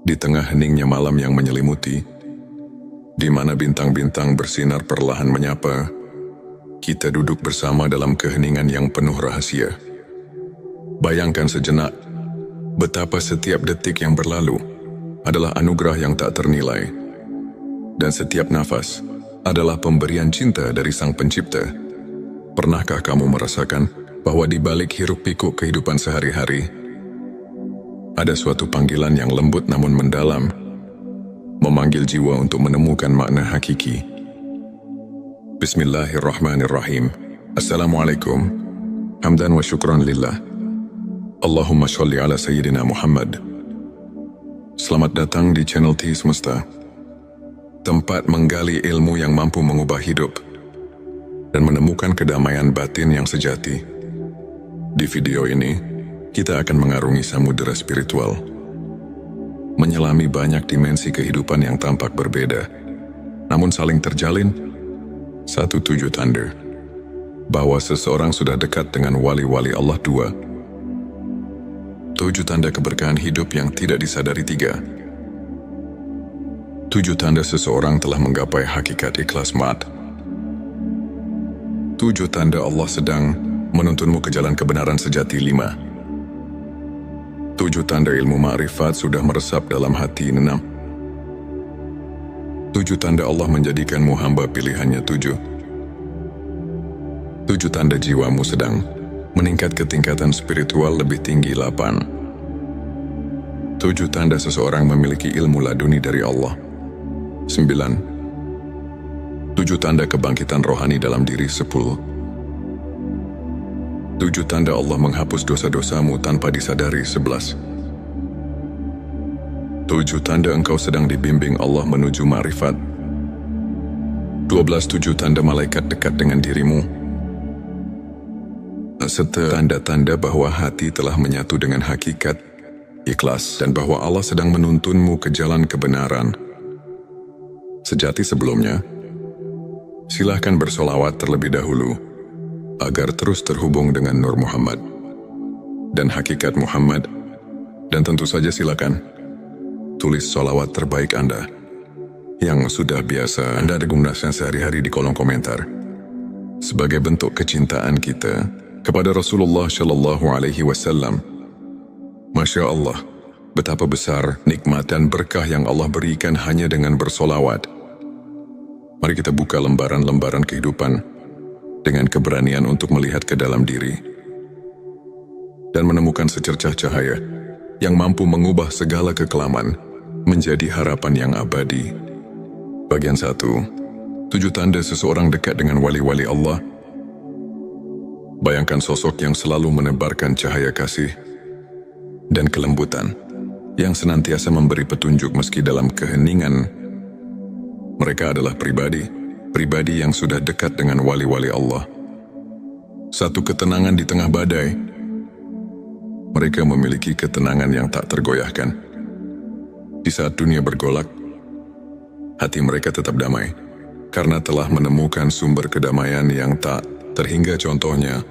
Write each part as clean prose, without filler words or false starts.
Di tengah heningnya malam yang menyelimuti, di mana bintang-bintang bersinar perlahan menyapa, kita duduk bersama dalam keheningan yang penuh rahasia. Bayangkan sejenak, betapa setiap detik yang berlalu adalah anugerah yang tak ternilai, dan setiap nafas adalah pemberian cinta dari Sang Pencipta. Pernahkah kamu merasakan bahwa di balik hiruk-pikuk kehidupan sehari-hari, ada suatu panggilan yang lembut namun mendalam, memanggil jiwa untuk menemukan makna hakiki? Bismillahirrahmanirrahim. Assalamualaikum. Hamdan wa syukran lillah. Allahumma sholli ala Sayyidina Muhammad. Selamat datang di channel T Semesta, tempat menggali ilmu yang mampu mengubah hidup dan menemukan kedamaian batin yang sejati. Di video ini, kita akan mengarungi samudera spiritual, menyelami banyak dimensi kehidupan yang tampak berbeda, namun saling terjalin satu tujuh tanda bahwa seseorang sudah dekat dengan wali-wali Allah. 2. 7 tanda keberkahan hidup yang tidak disadari. 3. 7 tanda seseorang telah menggapai hakikat ikhlas mat. 7 tanda Allah sedang menuntunmu ke jalan kebenaran sejati. 5. 7 tanda ilmu ma'rifat sudah meresap dalam hati. 6. 7 tanda Allah menjadikanmu hamba pilihannya. 7 tanda jiwamu sedang meningkat ke tingkatan spiritual lebih tinggi. 8. 7 tanda seseorang memiliki ilmu laduni dari Allah. 9. 7 tanda kebangkitan rohani dalam diri. 10. 7 tanda Allah menghapus dosa-dosamu tanpa disadari. 11. 7 tanda engkau sedang dibimbing Allah menuju ma'rifat. 12. 7 tanda malaikat dekat dengan dirimu, serta tanda-tanda bahwa hati telah menyatu dengan hakikat ikhlas dan bahwa Allah sedang menuntunmu ke jalan kebenaran sejati. Sebelumnya, silahkan bersolawat terlebih dahulu agar terus terhubung dengan Nur Muhammad dan hakikat Muhammad. Dan tentu saja silakan tulis solawat terbaik Anda yang sudah biasa Anda gunakan sehari-hari di kolom komentar sebagai bentuk kecintaan kita kepada Rasulullah Shallallahu Alaihi Wasallam. Masya Allah, betapa besar nikmat dan berkah yang Allah berikan hanya dengan bersolawat. Mari kita buka lembaran-lembaran kehidupan dengan keberanian untuk melihat ke dalam diri dan menemukan secercah cahaya yang mampu mengubah segala kekelaman menjadi harapan yang abadi. Bagian 1. 7 tanda seseorang dekat dengan wali-wali Allah. Bayangkan sosok yang selalu menebarkan cahaya kasih dan kelembutan, yang senantiasa memberi petunjuk meski dalam keheningan. Mereka adalah pribadi yang sudah dekat dengan wali-wali Allah. Satu ketenangan di tengah badai. Mereka memiliki ketenangan yang tak tergoyahkan. Di saat dunia bergolak, hati mereka tetap damai, karena telah menemukan sumber kedamaian yang tak terhingga. Contohnya,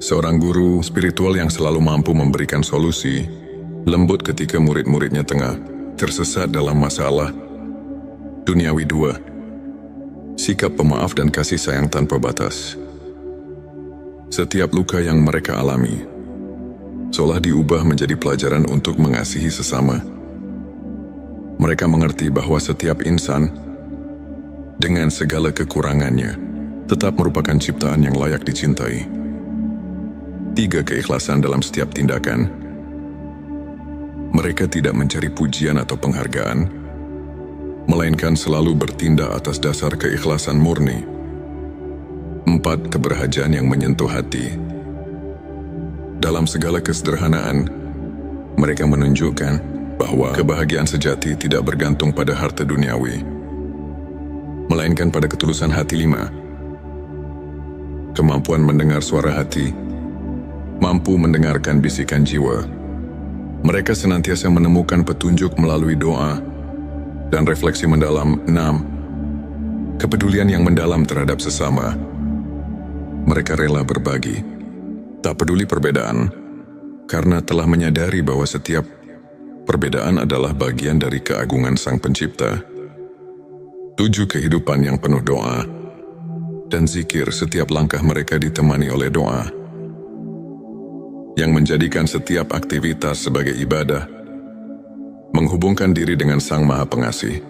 seorang guru spiritual yang selalu mampu memberikan solusi lembut ketika murid-muridnya tengah tersesat dalam masalah duniawi. 2. Sikap pemaaf dan kasih sayang tanpa batas. Setiap luka yang mereka alami seolah diubah menjadi pelajaran untuk mengasihi sesama. Mereka mengerti bahwa setiap insan, dengan segala kekurangannya, tetap merupakan ciptaan yang layak dicintai. 3. Keikhlasan dalam setiap tindakan. Mereka tidak mencari pujian atau penghargaan, melainkan selalu bertindak atas dasar keikhlasan murni. 4. Keberhajaan yang menyentuh hati. Dalam segala kesederhanaan, mereka menunjukkan bahwa kebahagiaan sejati tidak bergantung pada harta duniawi, melainkan pada ketulusan hati. 5. Kemampuan mendengar suara hati. Mampu mendengarkan bisikan jiwa. Mereka senantiasa menemukan petunjuk melalui doa dan refleksi mendalam. 6. Kepedulian yang mendalam terhadap sesama. Mereka rela berbagi, tak peduli perbedaan, karena telah menyadari bahwa setiap Perbedaan adalah bagian dari keagungan Sang Pencipta. 7 kehidupan yang penuh doa dan zikir, setiap langkah mereka ditemani oleh doa, yang menjadikan setiap aktivitas sebagai ibadah, menghubungkan diri dengan Sang Maha Pengasih.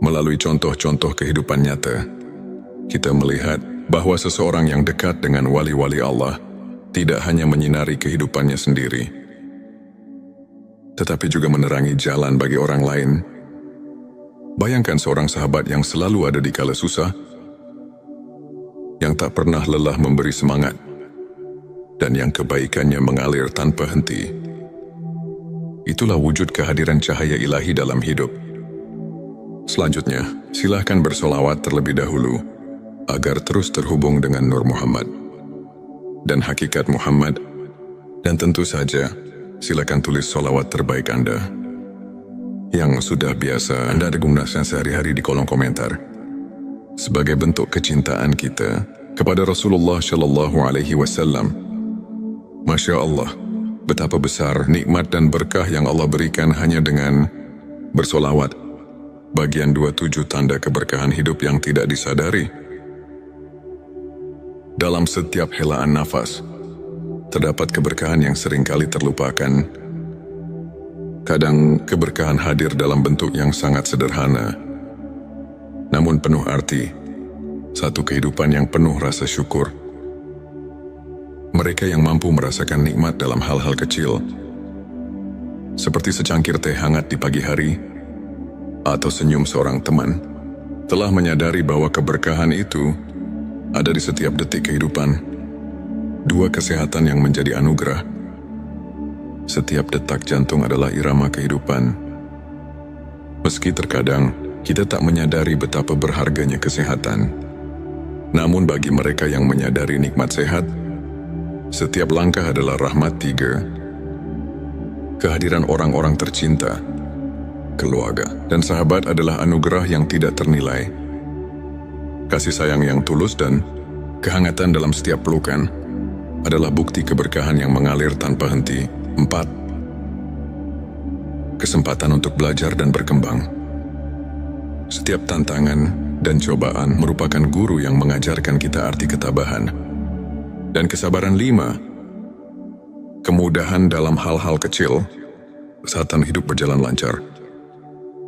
Melalui contoh-contoh kehidupan nyata, kita melihat bahwa seseorang yang dekat dengan wali-wali Allah tidak hanya menyinari kehidupannya sendiri, tetapi juga menerangi jalan bagi orang lain. Bayangkan seorang sahabat yang selalu ada di kala susah, yang tak pernah lelah memberi semangat, dan yang kebaikannya mengalir tanpa henti. Itulah wujud kehadiran cahaya ilahi dalam hidup. Selanjutnya, silahkan bersolawat terlebih dahulu, agar terus terhubung dengan Nur Muhammad dan hakikat Muhammad. Dan tentu saja, silakan tulis solawat terbaik Anda yang sudah biasa Anda gunakan sehari-hari di kolom komentar, sebagai bentuk kecintaan kita kepada Rasulullah Shallallahu Alaihi Wasallam. Masya Allah, betapa besar nikmat dan berkah yang Allah berikan hanya dengan bersolawat. Bagian 27 tanda keberkahan hidup yang tidak disadari. Dalam setiap helaan nafas, terdapat keberkahan yang seringkali terlupakan. Kadang keberkahan hadir dalam bentuk yang sangat sederhana, namun penuh arti. Satu kehidupan yang penuh rasa syukur. Mereka yang mampu merasakan nikmat dalam hal-hal kecil, seperti secangkir teh hangat di pagi hari, atau senyum seorang teman, telah menyadari bahwa keberkahan itu ada di setiap detik kehidupan. 2 kesehatan yang menjadi anugerah. Setiap detak jantung adalah irama kehidupan. Meski terkadang kita tak menyadari betapa berharganya kesehatan, namun bagi mereka yang menyadari nikmat sehat, setiap langkah adalah rahmat. 3. Kehadiran orang-orang tercinta, keluarga, dan sahabat adalah anugerah yang tidak ternilai. Kasih sayang yang tulus dan kehangatan dalam setiap pelukan adalah bukti keberkahan yang mengalir tanpa henti. 4. Kesempatan untuk belajar dan berkembang. Setiap tantangan dan cobaan merupakan guru yang mengajarkan kita arti ketabahan dan kesabaran. 5. Kemudahan dalam hal-hal kecil saat hidup berjalan lancar.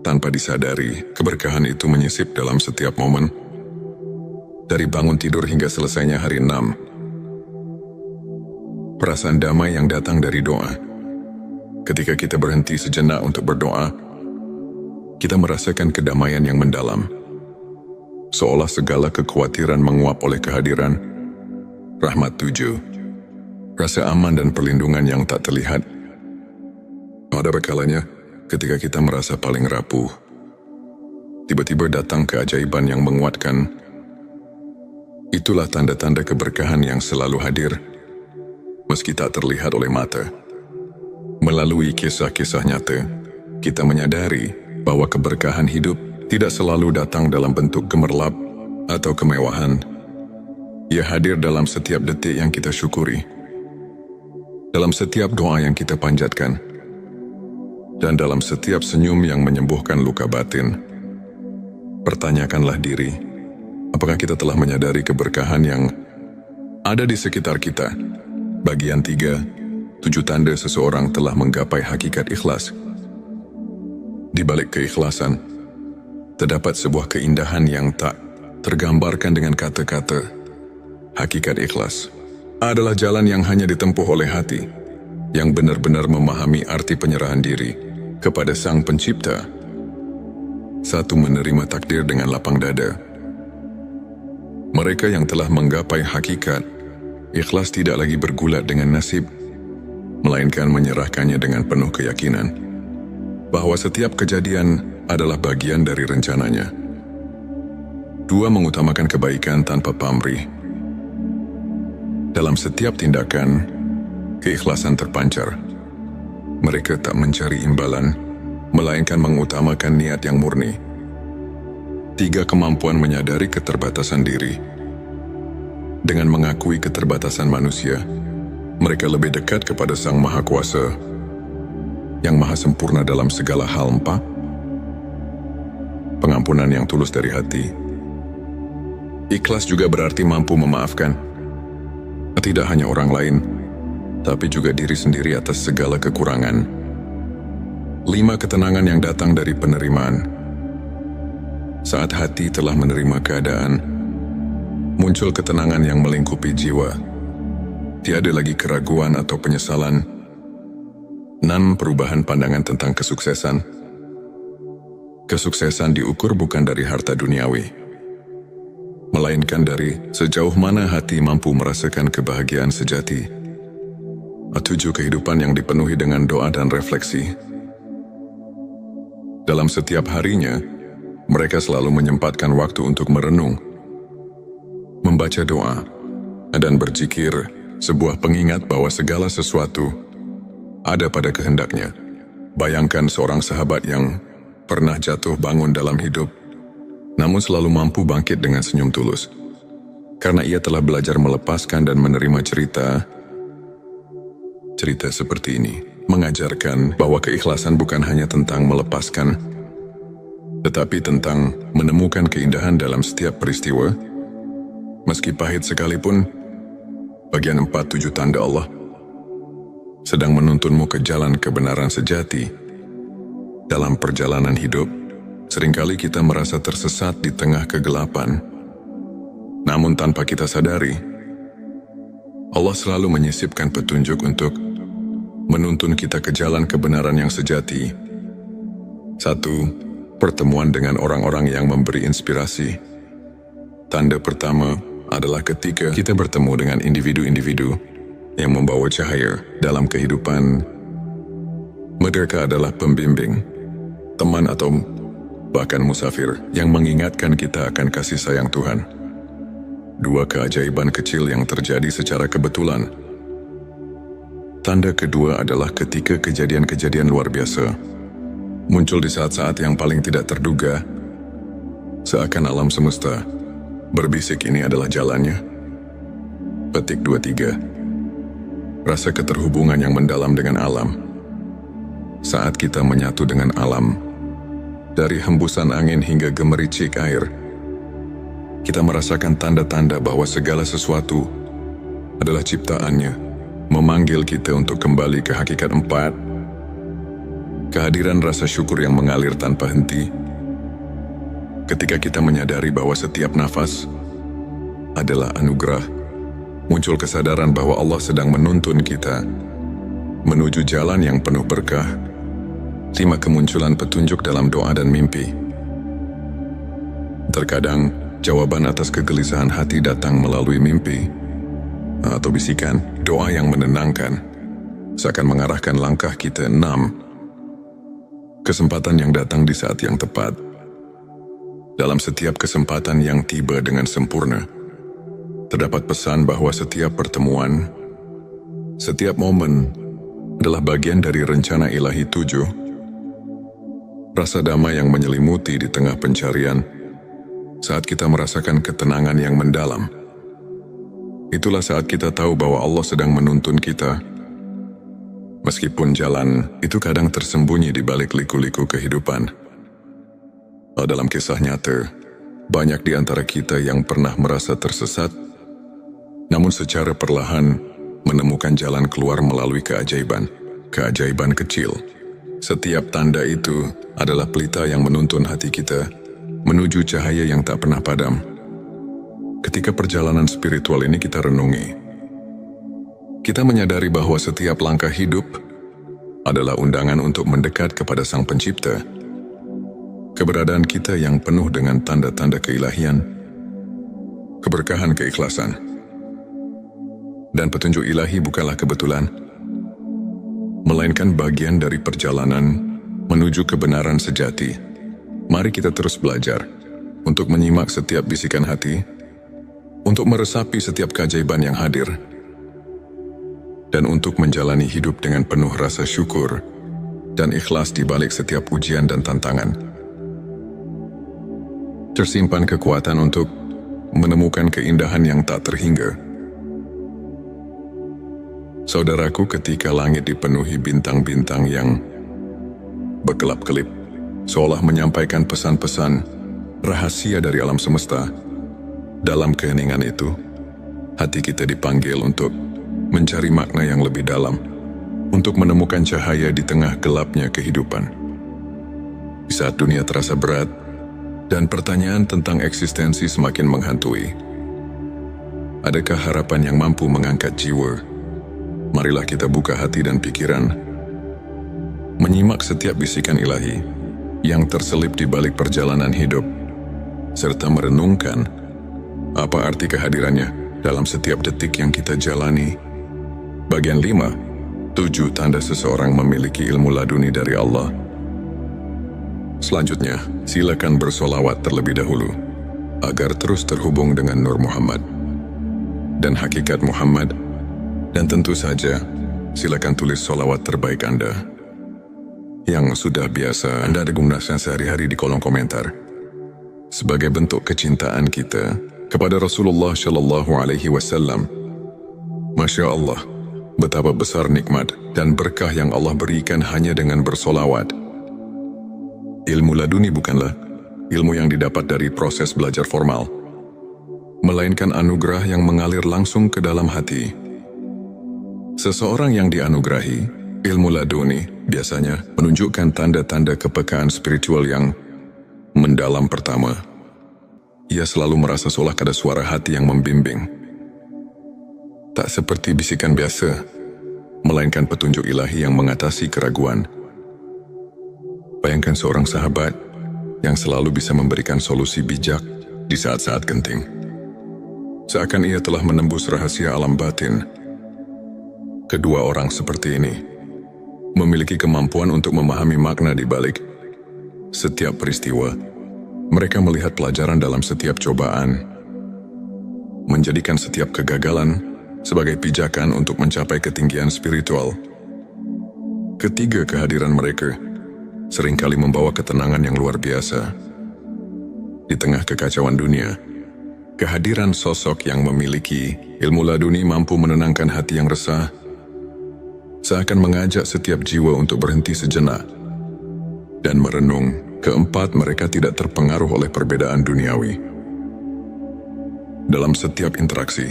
Tanpa disadari, keberkahan itu menyisip dalam setiap momen, dari bangun tidur hingga selesainya hari. 6. Perasaan damai yang datang dari doa. Ketika kita berhenti sejenak untuk berdoa, kita merasakan kedamaian yang mendalam, seolah segala kekhawatiran menguap oleh kehadiran rahmat. 7. Rasa aman dan perlindungan yang tak terlihat. Ada kalanya ketika kita merasa paling rapuh, tiba-tiba datang keajaiban yang menguatkan. Itulah tanda-tanda keberkahan yang selalu hadir, meski tak terlihat oleh mata. Melalui kisah-kisah nyata, kita menyadari bahwa keberkahan hidup tidak selalu datang dalam bentuk gemerlap atau kemewahan. Ia hadir dalam setiap detik yang kita syukuri, dalam setiap doa yang kita panjatkan, dan dalam setiap senyum yang menyembuhkan luka batin. Pertanyakanlah diri, apakah kita telah menyadari keberkahan yang ada di sekitar kita? Bagian 3, 7 tanda seseorang telah menggapai hakikat ikhlas. Di balik keikhlasan, terdapat sebuah keindahan yang tak tergambarkan dengan kata-kata. Hakikat ikhlas adalah jalan yang hanya ditempuh oleh hati, yang benar-benar memahami arti penyerahan diri kepada Sang Pencipta. 1. Menerima takdir dengan lapang dada. Mereka yang telah menggapai hakikat ikhlas tidak lagi bergulat dengan nasib, melainkan menyerahkannya dengan penuh keyakinan bahwa setiap kejadian adalah bagian dari rencananya. 2. Mengutamakan kebaikan tanpa pamrih. Dalam setiap tindakan, keikhlasan terpancar. Mereka tak mencari imbalan, melainkan mengutamakan niat yang murni. 3. Kemampuan menyadari keterbatasan diri. Dengan mengakui keterbatasan manusia, mereka lebih dekat kepada Sang Maha Kuasa. yang maha sempurna dalam segala hal. 4. Pengampunan yang tulus dari hati. Ikhlas juga berarti mampu memaafkan, tidak hanya orang lain, tapi juga diri sendiri atas segala kekurangan. 5. Ketenangan yang datang dari penerimaan. Saat hati telah menerima keadaan, muncul ketenangan yang melingkupi jiwa. Tiada lagi keraguan atau penyesalan. 6. Perubahan pandangan tentang kesuksesan. Kesuksesan diukur bukan dari harta duniawi, melainkan dari sejauh mana hati mampu merasakan kebahagiaan sejati. 7. Kehidupan yang dipenuhi dengan doa dan refleksi. Dalam setiap harinya, mereka selalu menyempatkan waktu untuk merenung, membaca doa, dan berzikir, sebuah pengingat bahwa segala sesuatu ada pada kehendaknya. Bayangkan seorang sahabat yang pernah jatuh bangun dalam hidup, namun selalu mampu bangkit dengan senyum tulus. Karena ia telah belajar melepaskan dan menerima cerita seperti ini. Mengajarkan bahwa keikhlasan bukan hanya tentang melepaskan, tetapi tentang menemukan keindahan dalam setiap peristiwa, meski pahit sekalipun. Bagian 4. 7 tanda Allah sedang menuntunmu ke jalan kebenaran sejati. Dalam perjalanan hidup, seringkali kita merasa tersesat di tengah kegelapan. Namun tanpa kita sadari, Allah selalu menyisipkan petunjuk untuk menuntun kita ke jalan kebenaran yang sejati. 1. Pertemuan dengan orang-orang yang memberi inspirasi. Tanda pertama adalah ketika kita bertemu dengan individu-individu yang membawa cahaya dalam kehidupan. Mereka adalah pembimbing, teman atau bahkan musafir yang mengingatkan kita akan kasih sayang Tuhan. 2. Keajaiban kecil yang terjadi secara kebetulan. Tanda kedua adalah ketika kejadian-kejadian luar biasa muncul di saat-saat yang paling tidak terduga, seakan alam semesta berbisik ini adalah jalannya. Petik 23. Rasa keterhubungan yang mendalam dengan alam. Saat kita menyatu dengan alam, dari hembusan angin hingga gemericik air, kita merasakan tanda-tanda bahwa segala sesuatu adalah ciptaannya, memanggil kita untuk kembali ke hakikat. 4. Kehadiran rasa syukur yang mengalir tanpa henti. Ketika kita menyadari bahwa setiap nafas adalah anugerah, muncul kesadaran bahwa Allah sedang menuntun kita menuju jalan yang penuh berkah. 5. Kemunculan petunjuk dalam doa dan mimpi. Terkadang, jawaban atas kegelisahan hati datang melalui mimpi atau bisikan doa yang menenangkan, seakan mengarahkan langkah kita. 6. Kesempatan yang datang di saat yang tepat. Dalam setiap kesempatan yang tiba dengan sempurna, terdapat pesan bahwa setiap pertemuan, setiap momen adalah bagian dari rencana ilahi. 7. Rasa damai yang menyelimuti di tengah pencarian. Saat kita merasakan ketenangan yang mendalam, itulah saat kita tahu bahwa Allah sedang menuntun kita. Meskipun jalan itu kadang tersembunyi di balik liku-liku kehidupan. Dalam kisah nyata, banyak di antara kita yang pernah merasa tersesat, namun secara perlahan menemukan jalan keluar melalui keajaiban kecil. Setiap tanda itu adalah pelita yang menuntun hati kita menuju cahaya yang tak pernah padam. Ketika perjalanan spiritual ini kita renungi, kita menyadari bahwa setiap langkah hidup adalah undangan untuk mendekat kepada Sang Pencipta. Keberadaan kita yang penuh dengan tanda-tanda keilahian, keberkahan keikhlasan, dan petunjuk ilahi bukanlah kebetulan, melainkan bagian dari perjalanan menuju kebenaran sejati. Mari kita terus belajar untuk menyimak setiap bisikan hati, untuk meresapi setiap keajaiban yang hadir, dan untuk menjalani hidup dengan penuh rasa syukur dan ikhlas di balik setiap ujian dan tantangan. Tersimpan kekuatan untuk menemukan keindahan yang tak terhingga. Saudaraku, ketika langit dipenuhi bintang-bintang yang berkelap-kelip, seolah menyampaikan pesan-pesan rahasia dari alam semesta. Dalam keheningan itu, hati kita dipanggil untuk mencari makna yang lebih dalam, untuk menemukan cahaya di tengah gelapnya kehidupan. Di saat dunia terasa berat, dan pertanyaan tentang eksistensi semakin menghantui, adakah harapan yang mampu mengangkat jiwa? Marilah kita buka hati dan pikiran, menyimak setiap bisikan ilahi yang terselip di balik perjalanan hidup, serta merenungkan apa arti kehadirannya dalam setiap detik yang kita jalani. Bagian 5, 7 tanda seseorang memiliki ilmu laduni dari Allah. Selanjutnya, silakan bersolawat terlebih dahulu, agar terus terhubung dengan Nur Muhammad dan hakikat Muhammad. Dan tentu saja, silakan tulis solawat terbaik Anda yang sudah biasa Anda gunakan sehari-hari di kolom komentar, sebagai bentuk kecintaan kita kepada Rasulullah Shallallahu Alaihi Wasallam. Masya Allah, betapa besar nikmat dan berkah yang Allah berikan hanya dengan bersolawat. Ilmu laduni bukanlah ilmu yang didapat dari proses belajar formal, melainkan anugerah yang mengalir langsung ke dalam hati. Seseorang yang dianugerahi ilmu laduni biasanya menunjukkan tanda-tanda kepekaan spiritual yang mendalam. Pertama, ia selalu merasa seolah ada suara hati yang membimbing. Tak seperti bisikan biasa, melainkan petunjuk ilahi yang mengatasi keraguan. Bayangkan seorang sahabat yang selalu bisa memberikan solusi bijak di saat-saat genting. Seakan ia telah menembus rahasia alam batin. Kedua orang seperti ini memiliki kemampuan untuk memahami makna di balik setiap peristiwa. Mereka melihat pelajaran dalam setiap cobaan, menjadikan setiap kegagalan sebagai pijakan untuk mencapai ketinggian spiritual. Ketiga, kehadiran mereka seringkali membawa ketenangan yang luar biasa. Di tengah kekacauan dunia, kehadiran sosok yang memiliki ilmu laduni mampu menenangkan hati yang resah, seakan mengajak setiap jiwa untuk berhenti sejenak dan merenung. Keempat, mereka tidak terpengaruh oleh perbedaan duniawi. Dalam setiap interaksi,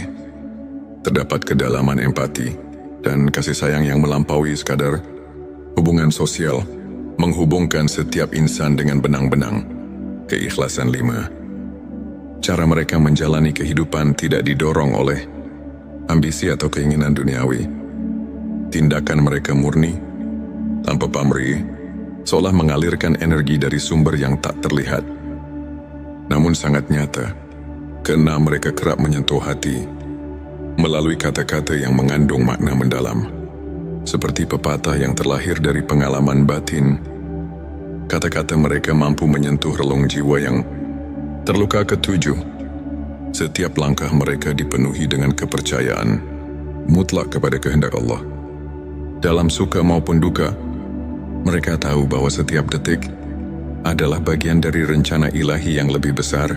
terdapat kedalaman empati dan kasih sayang yang melampaui sekadar hubungan sosial, menghubungkan setiap insan dengan benang-benang keikhlasan. 5, cara mereka menjalani kehidupan tidak didorong oleh ambisi atau keinginan duniawi. Tindakan mereka murni, tanpa pamrih, seolah mengalirkan energi dari sumber yang tak terlihat, namun sangat nyata. Keenam, mereka kerap menyentuh hati melalui kata-kata yang mengandung makna mendalam, seperti pepatah yang terlahir dari pengalaman batin. Kata-kata mereka mampu menyentuh relung jiwa yang terluka. Ketujuh, setiap langkah mereka dipenuhi dengan kepercayaan mutlak kepada kehendak Allah. Dalam suka maupun duka, mereka tahu bahwa setiap detik adalah bagian dari rencana ilahi yang lebih besar.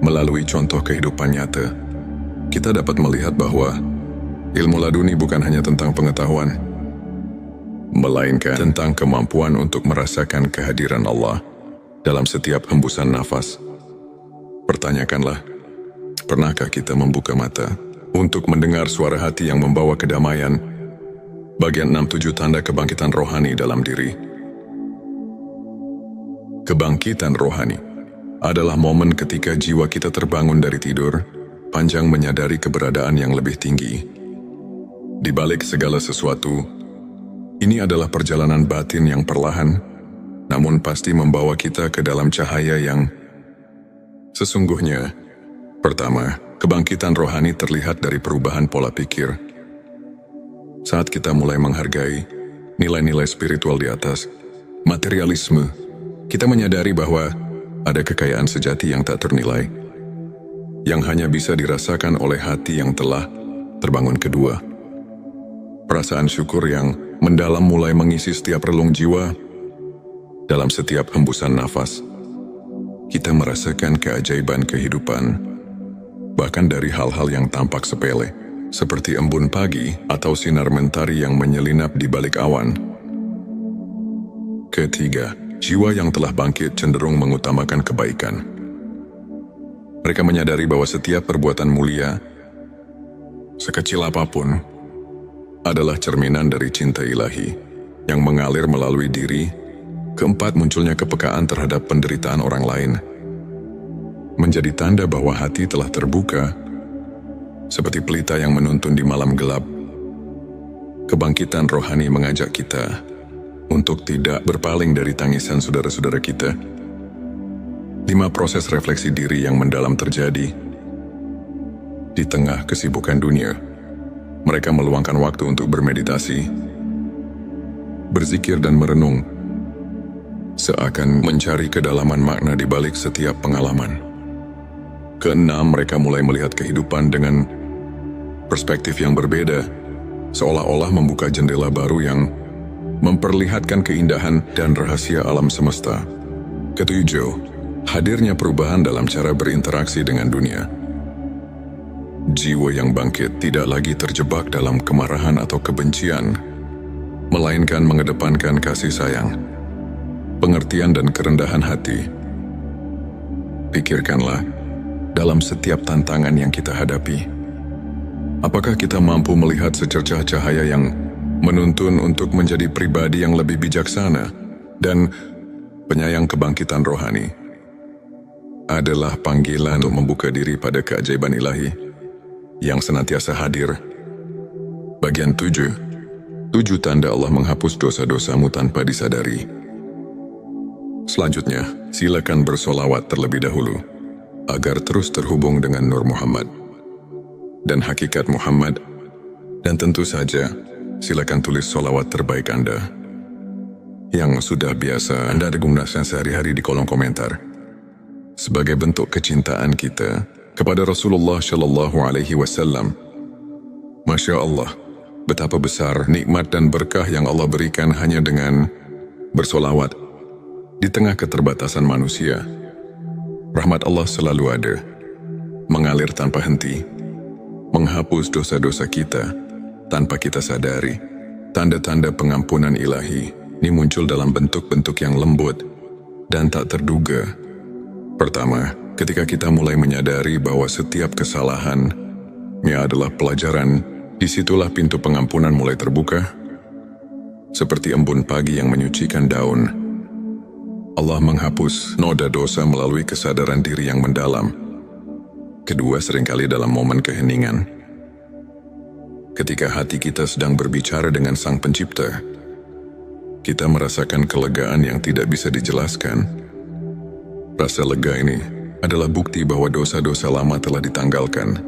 Melalui contoh kehidupan nyata, kita dapat melihat bahwa ilmu laduni bukan hanya tentang pengetahuan, melainkan tentang kemampuan untuk merasakan kehadiran Allah dalam setiap hembusan nafas. Pertanyakanlah, pernahkah kita membuka mata untuk mendengar suara hati yang membawa kedamaian? Bagian 6-7 tanda kebangkitan rohani dalam diri. Kebangkitan rohani adalah momen ketika jiwa kita terbangun dari tidur panjang menyadari keberadaan yang lebih tinggi. Di balik segala sesuatu, ini adalah perjalanan batin yang perlahan, namun pasti membawa kita ke dalam cahaya yang sesungguhnya. Pertama, kebangkitan rohani terlihat dari perubahan pola pikir. Saat kita mulai menghargai nilai-nilai spiritual di atas materialisme, kita menyadari bahwa ada kekayaan sejati yang tak ternilai, yang hanya bisa dirasakan oleh hati yang telah terbangun. Kedua, perasaan syukur yang mendalam mulai mengisi setiap relung jiwa. Dalam setiap hembusan nafas, kita merasakan keajaiban kehidupan, bahkan dari hal-hal yang tampak sepele, seperti embun pagi atau sinar mentari yang menyelinap di balik awan. Ketiga, jiwa yang telah bangkit cenderung mengutamakan kebaikan. Mereka menyadari bahwa setiap perbuatan mulia, sekecil apapun, adalah cerminan dari cinta ilahi yang mengalir melalui diri. Keempat, munculnya kepekaan terhadap penderitaan orang lain menjadi tanda bahwa hati telah terbuka, seperti pelita yang menuntun di malam gelap. Kebangkitan rohani mengajak kita untuk tidak berpaling dari tangisan saudara-saudara kita. 5. Proses refleksi diri yang mendalam terjadi. Di tengah kesibukan dunia, mereka meluangkan waktu untuk bermeditasi, berzikir dan merenung, seakan mencari kedalaman makna di balik setiap pengalaman. Keenam, mereka mulai melihat kehidupan dengan perspektif yang berbeda, seolah-olah membuka jendela baru yang memperlihatkan keindahan dan rahasia alam semesta. Ketujuh, hadirnya perubahan dalam cara berinteraksi dengan dunia. Jiwa yang bangkit tidak lagi terjebak dalam kemarahan atau kebencian, melainkan mengedepankan kasih sayang, pengertian dan kerendahan hati. Pikirkanlah, dalam setiap tantangan yang kita hadapi, apakah kita mampu melihat secercah cahaya yang menuntun untuk menjadi pribadi yang lebih bijaksana dan penyayang? Kebangkitan rohani adalah panggilan untuk membuka diri pada keajaiban ilahi yang senantiasa hadir. Bagian 7. 7 tanda Allah menghapus dosa-dosamu tanpa disadari. Selanjutnya, silakan bersolawat terlebih dahulu agar terus terhubung dengan Nur Muhammad dan hakikat Muhammad. Dan tentu saja, silakan tulis solawat terbaik Anda yang sudah biasa Anda gunakan sehari-hari di kolom komentar, sebagai bentuk kecintaan kita kepada Rasulullah Shallallahu Alaihi Wasallam. Masya Allah, betapa besar nikmat dan berkah yang Allah berikan hanya dengan bersolawat di tengah keterbatasan manusia. Rahmat Allah selalu ada, mengalir tanpa henti, menghapus dosa-dosa kita tanpa kita sadari. Tanda-tanda pengampunan ilahi ini muncul dalam bentuk-bentuk yang lembut dan tak terduga. Pertama, ketika kita mulai menyadari bahwa setiap kesalahannya adalah pelajaran, disitulah pintu pengampunan mulai terbuka. Seperti embun pagi yang menyucikan daun, Allah menghapus noda dosa melalui kesadaran diri yang mendalam. Kedua, seringkali dalam momen keheningan, ketika hati kita sedang berbicara dengan Sang Pencipta, kita merasakan kelegaan yang tidak bisa dijelaskan. Rasa lega ini adalah bukti bahwa dosa-dosa lama telah ditanggalkan.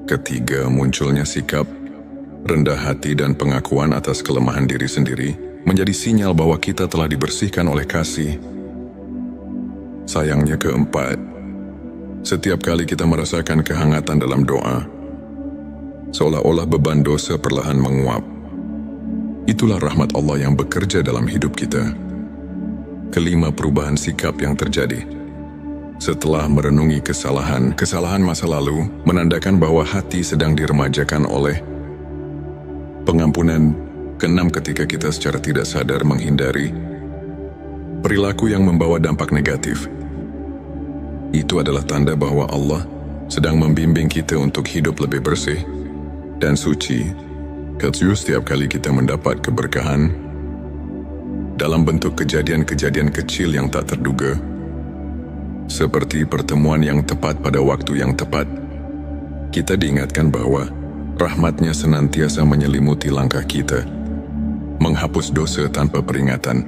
Ketiga, munculnya sikap rendah hati dan pengakuan atas kelemahan diri sendiri menjadi sinyal bahwa kita telah dibersihkan oleh kasih. Sayangnya, keempat, setiap kali kita merasakan kehangatan dalam doa, seolah-olah beban dosa perlahan menguap. Itulah rahmat Allah yang bekerja dalam hidup kita. Kelima, perubahan sikap yang terjadi setelah merenungi kesalahan masa lalu menandakan bahwa hati sedang diremajakan oleh pengampunan. Keenam, ketika kita secara tidak sadar menghindari perilaku yang membawa dampak negatif, itu adalah tanda bahwa Allah sedang membimbing kita untuk hidup lebih bersih dan suci. Ketujuh, setiap kali kita mendapat keberkahan dalam bentuk kejadian-kejadian kecil yang tak terduga, seperti pertemuan yang tepat pada waktu yang tepat, kita diingatkan bahwa rahmat-Nya senantiasa menyelimuti langkah kita, menghapus dosa tanpa peringatan.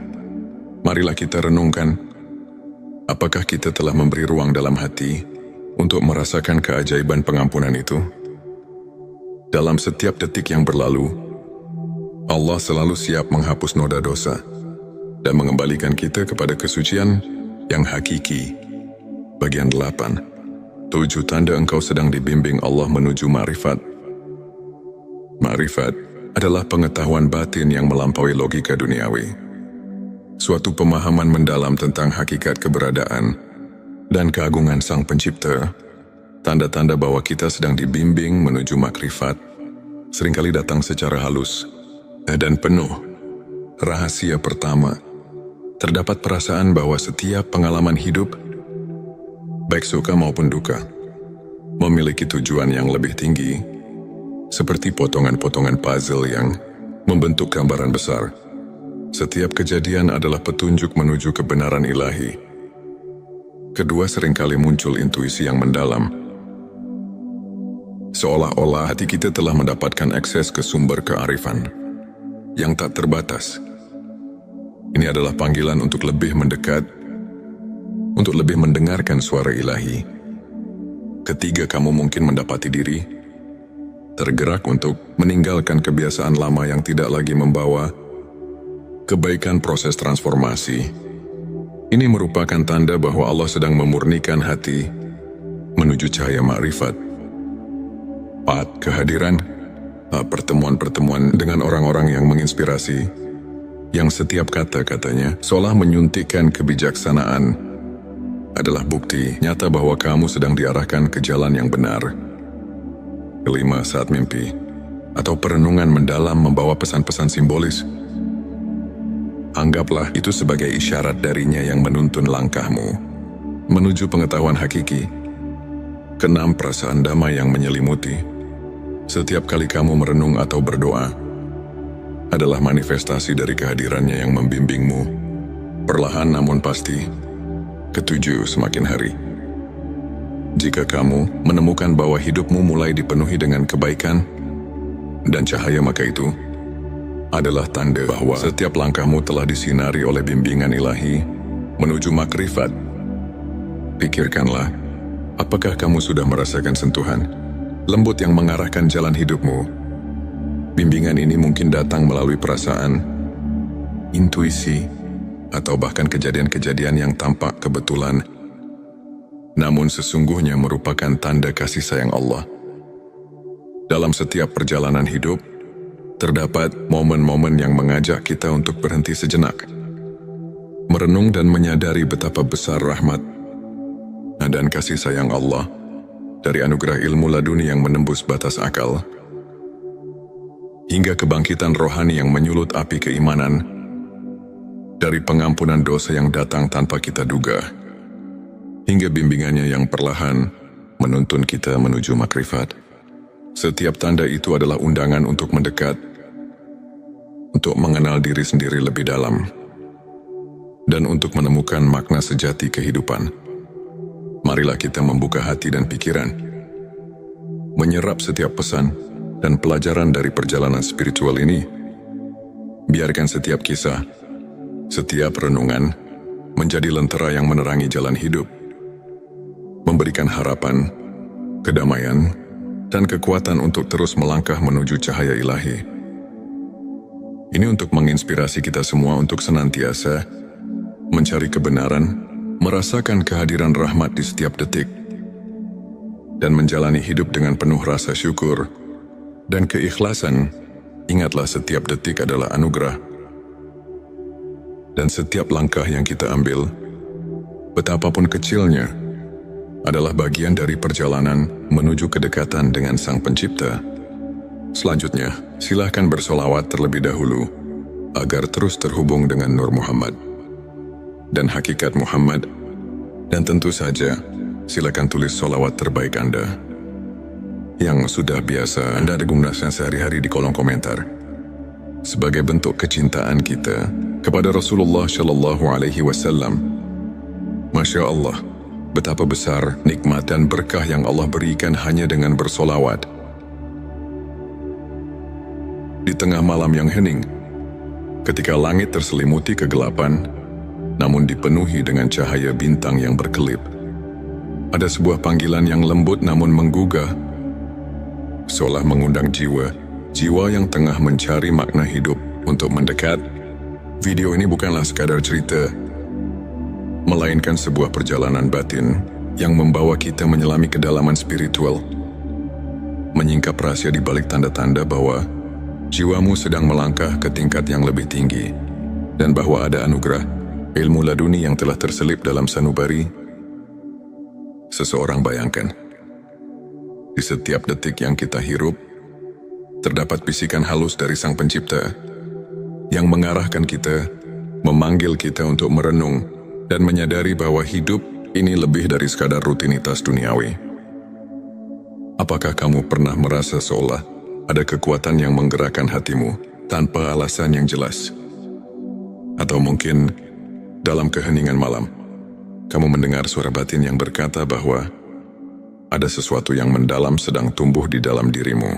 Marilah kita renungkan, apakah kita telah memberi ruang dalam hati untuk merasakan keajaiban pengampunan itu? Dalam setiap detik yang berlalu, Allah selalu siap menghapus noda dosa dan mengembalikan kita kepada kesucian yang hakiki. Bagian 8. 7 tanda engkau sedang dibimbing Allah menuju ma'rifat. Ma'rifat adalah pengetahuan batin yang melampaui logika duniawi. Suatu pemahaman mendalam tentang hakikat keberadaan dan keagungan Sang Pencipta. Tanda-tanda bahwa kita sedang dibimbing menuju makrifat seringkali datang secara halus dan penuh rahasia. Pertama, terdapat perasaan bahwa setiap pengalaman hidup, baik suka maupun duka, memiliki tujuan yang lebih tinggi, seperti potongan-potongan puzzle yang membentuk gambaran besar. Setiap kejadian adalah petunjuk menuju kebenaran ilahi. Kedua, seringkali muncul intuisi yang mendalam. Seolah-olah hati kita telah mendapatkan akses ke sumber kearifan yang tak terbatas. Ini adalah panggilan untuk lebih mendekat, untuk lebih mendengarkan suara ilahi. Ketiga, kamu mungkin mendapati diri tergerak untuk meninggalkan kebiasaan lama yang tidak lagi membawa kebaikan. Proses transformasi ini merupakan tanda bahwa Allah sedang memurnikan hati menuju cahaya ma'rifat. 4. Kehadiran pertemuan-pertemuan dengan orang-orang yang menginspirasi, yang setiap kata-katanya seolah menyuntikkan kebijaksanaan, adalah bukti nyata bahwa kamu sedang diarahkan ke jalan yang benar. 5. Saat mimpi atau perenungan mendalam membawa pesan-pesan simbolis, anggaplah itu sebagai isyarat darinya yang menuntun langkahmu menuju pengetahuan hakiki. 6. Perasaan damai yang menyelimuti setiap kali kamu merenung atau berdoa adalah manifestasi dari kehadirannya yang membimbingmu, perlahan namun pasti. 7. Semakin hari, jika kamu menemukan bahwa hidupmu mulai dipenuhi dengan kebaikan dan cahaya, maka itu adalah tanda bahwa setiap langkahmu telah disinari oleh bimbingan ilahi menuju makrifat. Pikirkanlah, apakah kamu sudah merasakan sentuhan lembut yang mengarahkan jalan hidupmu? Bimbingan ini mungkin datang melalui perasaan, intuisi, atau bahkan kejadian-kejadian yang tampak kebetulan, namun sesungguhnya merupakan tanda kasih sayang Allah. Dalam setiap perjalanan hidup, terdapat momen-momen yang mengajak kita untuk berhenti sejenak, merenung dan menyadari betapa besar rahmat dan kasih sayang Allah, dari anugerah ilmu laduni yang menembus batas akal, hingga kebangkitan rohani yang menyulut api keimanan, dari pengampunan dosa yang datang tanpa kita duga, hingga bimbingannya yang perlahan menuntun kita menuju makrifat. Setiap tanda itu adalah undangan untuk mendekat, untuk mengenal diri sendiri lebih dalam, dan untuk menemukan makna sejati kehidupan. Marilah kita membuka hati dan pikiran, menyerap setiap pesan dan pelajaran dari perjalanan spiritual ini. Biarkan setiap kisah, setiap renungan menjadi lentera yang menerangi jalan hidup, memberikan harapan, kedamaian, dan kekuatan untuk terus melangkah menuju cahaya ilahi. Ini untuk menginspirasi kita semua untuk senantiasa mencari kebenaran, merasakan kehadiran rahmat di setiap detik, dan menjalani hidup dengan penuh rasa syukur dan keikhlasan. Ingatlah, setiap detik adalah anugerah, dan setiap langkah yang kita ambil, betapapun kecilnya, adalah bagian dari perjalanan menuju kedekatan dengan Sang Pencipta. Selanjutnya, silakan bersolawat terlebih dahulu agar terus terhubung dengan Nur Muhammad dan hakikat Muhammad, dan tentu saja silakan tulis solawat terbaik Anda yang sudah biasa Anda gunakan sehari-hari di kolom komentar, sebagai bentuk kecintaan kita kepada Rasulullah Shallallahu Alaihi Wasallam. Masya Allah, betapa besar nikmat dan berkah yang Allah berikan hanya dengan bersolawat. Di tengah malam yang hening, ketika langit terselimuti kegelapan, namun dipenuhi dengan cahaya bintang yang berkelip, ada sebuah panggilan yang lembut namun menggugah, seolah mengundang jiwa yang tengah mencari makna hidup untuk mendekat. Video ini bukanlah sekadar cerita, melainkan sebuah perjalanan batin yang membawa kita menyelami kedalaman spiritual, menyingkap rahasia di balik tanda-tanda bahwa jiwamu sedang melangkah ke tingkat yang lebih tinggi, dan bahwa ada anugerah ilmu laduni yang telah terselip dalam sanubari seseorang. Bayangkan, di setiap detik yang kita hirup, terdapat bisikan halus dari Sang Pencipta yang mengarahkan kita memanggil kita untuk merenung dan menyadari bahwa hidup ini lebih dari sekadar rutinitas duniawi. Apakah kamu pernah merasa seolah ada kekuatan yang menggerakkan hatimu tanpa alasan yang jelas? Atau mungkin dalam keheningan malam, kamu mendengar suara batin yang berkata bahwa ada sesuatu yang mendalam sedang tumbuh di dalam dirimu.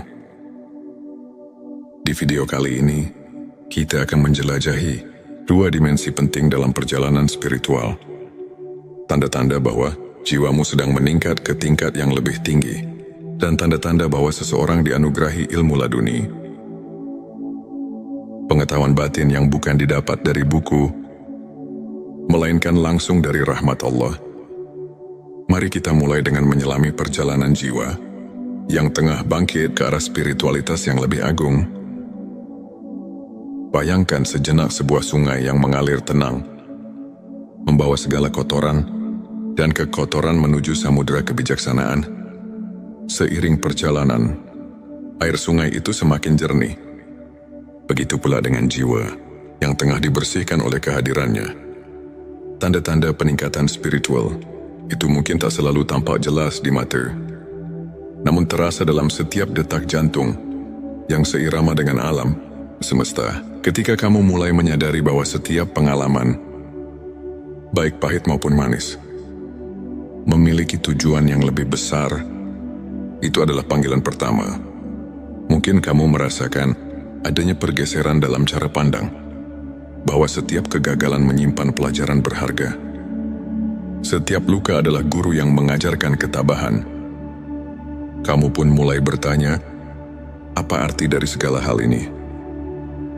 Di video kali ini, kita akan menjelajahi dua dimensi penting dalam perjalanan spiritual. Tanda-tanda bahwa jiwamu sedang meningkat ke tingkat yang lebih tinggi, dan tanda-tanda bahwa seseorang dianugerahi ilmu laduni. Pengetahuan batin yang bukan didapat dari buku, melainkan langsung dari rahmat Allah. Mari kita mulai dengan menyelami perjalanan jiwa yang tengah bangkit ke arah spiritualitas yang lebih agung. Bayangkan sejenak sebuah sungai yang mengalir tenang, membawa segala kotoran dan kekotoran menuju samudera kebijaksanaan. Seiring perjalanan, air sungai itu semakin jernih. Begitu pula dengan jiwa yang tengah dibersihkan oleh kehadirannya. Tanda-tanda peningkatan spiritual itu mungkin tak selalu tampak jelas di mata, namun terasa dalam setiap detak jantung yang seirama dengan alam semesta. Ketika kamu mulai menyadari bahwa setiap pengalaman, baik pahit maupun manis, memiliki tujuan yang lebih besar, itu adalah panggilan pertama. Mungkin kamu merasakan adanya pergeseran dalam cara pandang, bahwa setiap kegagalan menyimpan pelajaran berharga. Setiap luka adalah guru yang mengajarkan ketabahan. Kamu pun mulai bertanya, apa arti dari segala hal ini?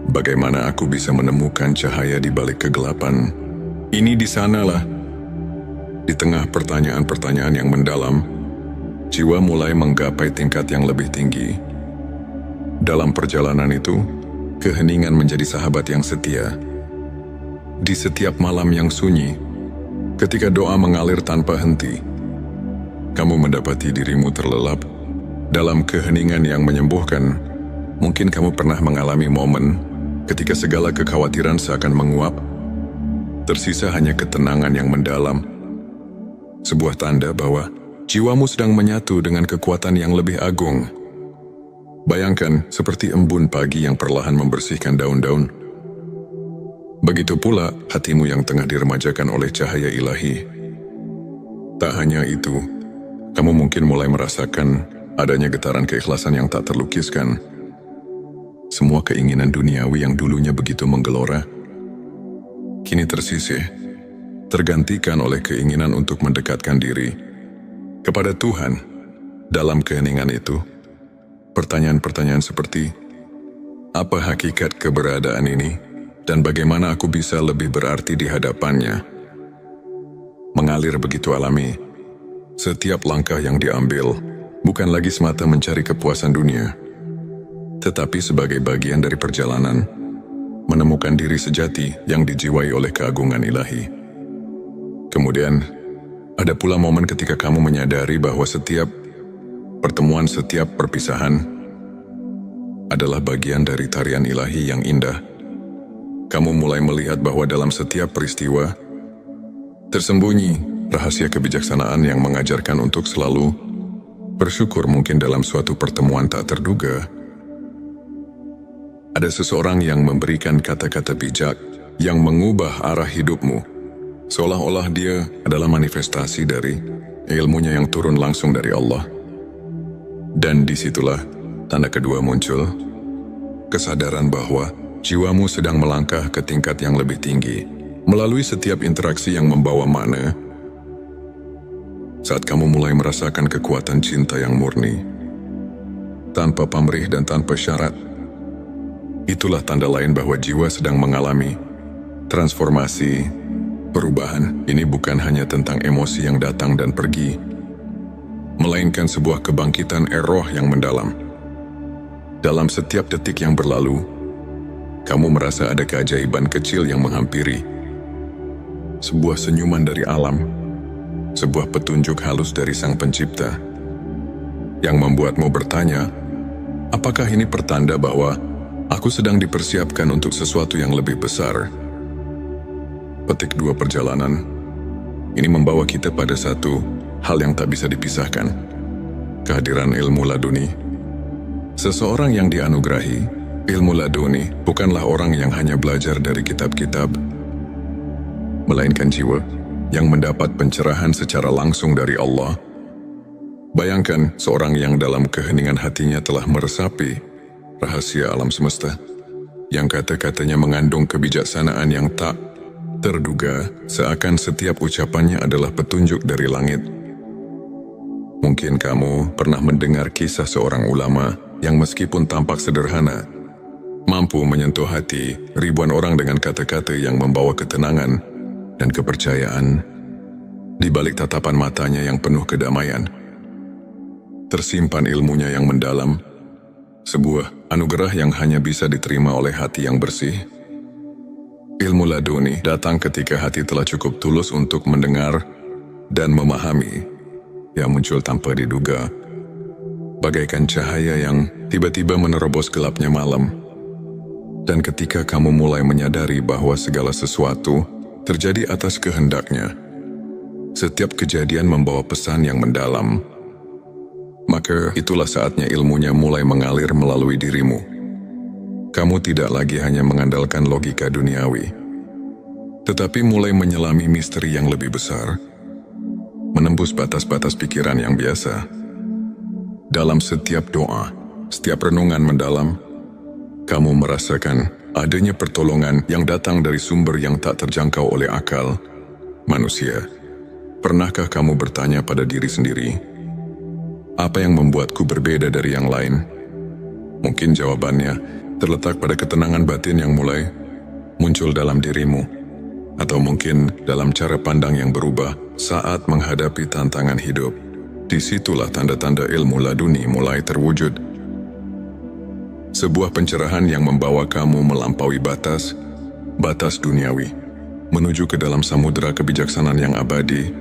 Bagaimana aku bisa menemukan cahaya di balik kegelapan? Ini di sanalah. Di tengah pertanyaan-pertanyaan yang mendalam, jiwa mulai menggapai tingkat yang lebih tinggi. Dalam perjalanan itu, keheningan menjadi sahabat yang setia. Di setiap malam yang sunyi, ketika doa mengalir tanpa henti, kamu mendapati dirimu terlelap dalam keheningan yang menyembuhkan. Mungkin kamu pernah mengalami momen ketika segala kekhawatiran seakan menguap, tersisa hanya ketenangan yang mendalam. Sebuah tanda bahwa jiwamu sedang menyatu dengan kekuatan yang lebih agung. Bayangkan seperti embun pagi yang perlahan membersihkan daun-daun. Begitu pula hatimu yang tengah diremajakan oleh cahaya ilahi. Tak hanya itu, kamu mungkin mulai merasakan adanya getaran keikhlasan yang tak terlukiskan. Semua keinginan duniawi yang dulunya begitu menggelora, kini tersisih, tergantikan oleh keinginan untuk mendekatkan diri kepada Tuhan. Dalam keheningan itu, pertanyaan-pertanyaan seperti, apa hakikat keberadaan ini dan bagaimana aku bisa lebih berarti di hadapannya, mengalir begitu alami. Setiap langkah yang diambil bukan lagi semata mencari kepuasan dunia, tetapi sebagai bagian dari perjalanan menemukan diri sejati yang dijiwai oleh keagungan ilahi. Kemudian, ada pula momen ketika kamu menyadari bahwa setiap pertemuan, setiap perpisahan adalah bagian dari tarian ilahi yang indah. Kamu mulai melihat bahwa dalam setiap peristiwa tersembunyi rahasia kebijaksanaan yang mengajarkan untuk selalu bersyukur. Mungkin dalam suatu pertemuan tak terduga, ada seseorang yang memberikan kata-kata bijak yang mengubah arah hidupmu, seolah-olah dia adalah manifestasi dari ilmunya yang turun langsung dari Allah. Dan disitulah tanda kedua muncul, kesadaran bahwa jiwamu sedang melangkah ke tingkat yang lebih tinggi, melalui setiap interaksi yang membawa makna. Saat kamu mulai merasakan kekuatan cinta yang murni, tanpa pamrih dan tanpa syarat, itulah tanda lain bahwa jiwa sedang mengalami transformasi, perubahan. Ini bukan hanya tentang emosi yang datang dan pergi, melainkan sebuah kebangkitan roh yang mendalam. Dalam setiap detik yang berlalu, kamu merasa ada keajaiban kecil yang menghampiri. Sebuah senyuman dari alam, sebuah petunjuk halus dari Sang Pencipta, yang membuatmu bertanya, apakah ini pertanda bahwa aku sedang dipersiapkan untuk sesuatu yang lebih besar? petik 2 perjalanan. Ini membawa kita pada satu hal yang tak bisa dipisahkan. Kehadiran ilmu laduni. Seseorang yang dianugerahi ilmu laduni bukanlah orang yang hanya belajar dari kitab-kitab, melainkan jiwa yang mendapat pencerahan secara langsung dari Allah. Bayangkan seorang yang dalam keheningan hatinya telah meresapi rahasia alam semesta, yang kata-katanya mengandung kebijaksanaan yang tak terduga, seakan setiap ucapannya adalah petunjuk dari langit. Mungkin kamu pernah mendengar kisah seorang ulama yang meskipun tampak sederhana, mampu menyentuh hati ribuan orang dengan kata-kata yang membawa ketenangan dan kepercayaan. Di balik tatapan matanya yang penuh kedamaian, tersimpan ilmunya yang mendalam, sebuah anugerah yang hanya bisa diterima oleh hati yang bersih. Ilmu laduni datang ketika hati telah cukup tulus untuk mendengar dan memahami, yang muncul tanpa diduga, bagaikan cahaya yang tiba-tiba menerobos gelapnya malam. Dan ketika kamu mulai menyadari bahwa segala sesuatu terjadi atas kehendaknya, setiap kejadian membawa pesan yang mendalam, maka itulah saatnya ilmunya mulai mengalir melalui dirimu. Kamu tidak lagi hanya mengandalkan logika duniawi, tetapi mulai menyelami misteri yang lebih besar, menembus batas-batas pikiran yang biasa. Dalam setiap doa, setiap renungan mendalam, kamu merasakan adanya pertolongan yang datang dari sumber yang tak terjangkau oleh akal manusia. Pernahkah kamu bertanya pada diri sendiri, apa yang membuatku berbeda dari yang lain? Mungkin jawabannya terletak pada ketenangan batin yang mulai muncul dalam dirimu, atau mungkin dalam cara pandang yang berubah saat menghadapi tantangan hidup. Disitulah tanda-tanda ilmu laduni mulai terwujud. Sebuah pencerahan yang membawa kamu melampaui batas duniawi, menuju ke dalam samudera kebijaksanaan yang abadi.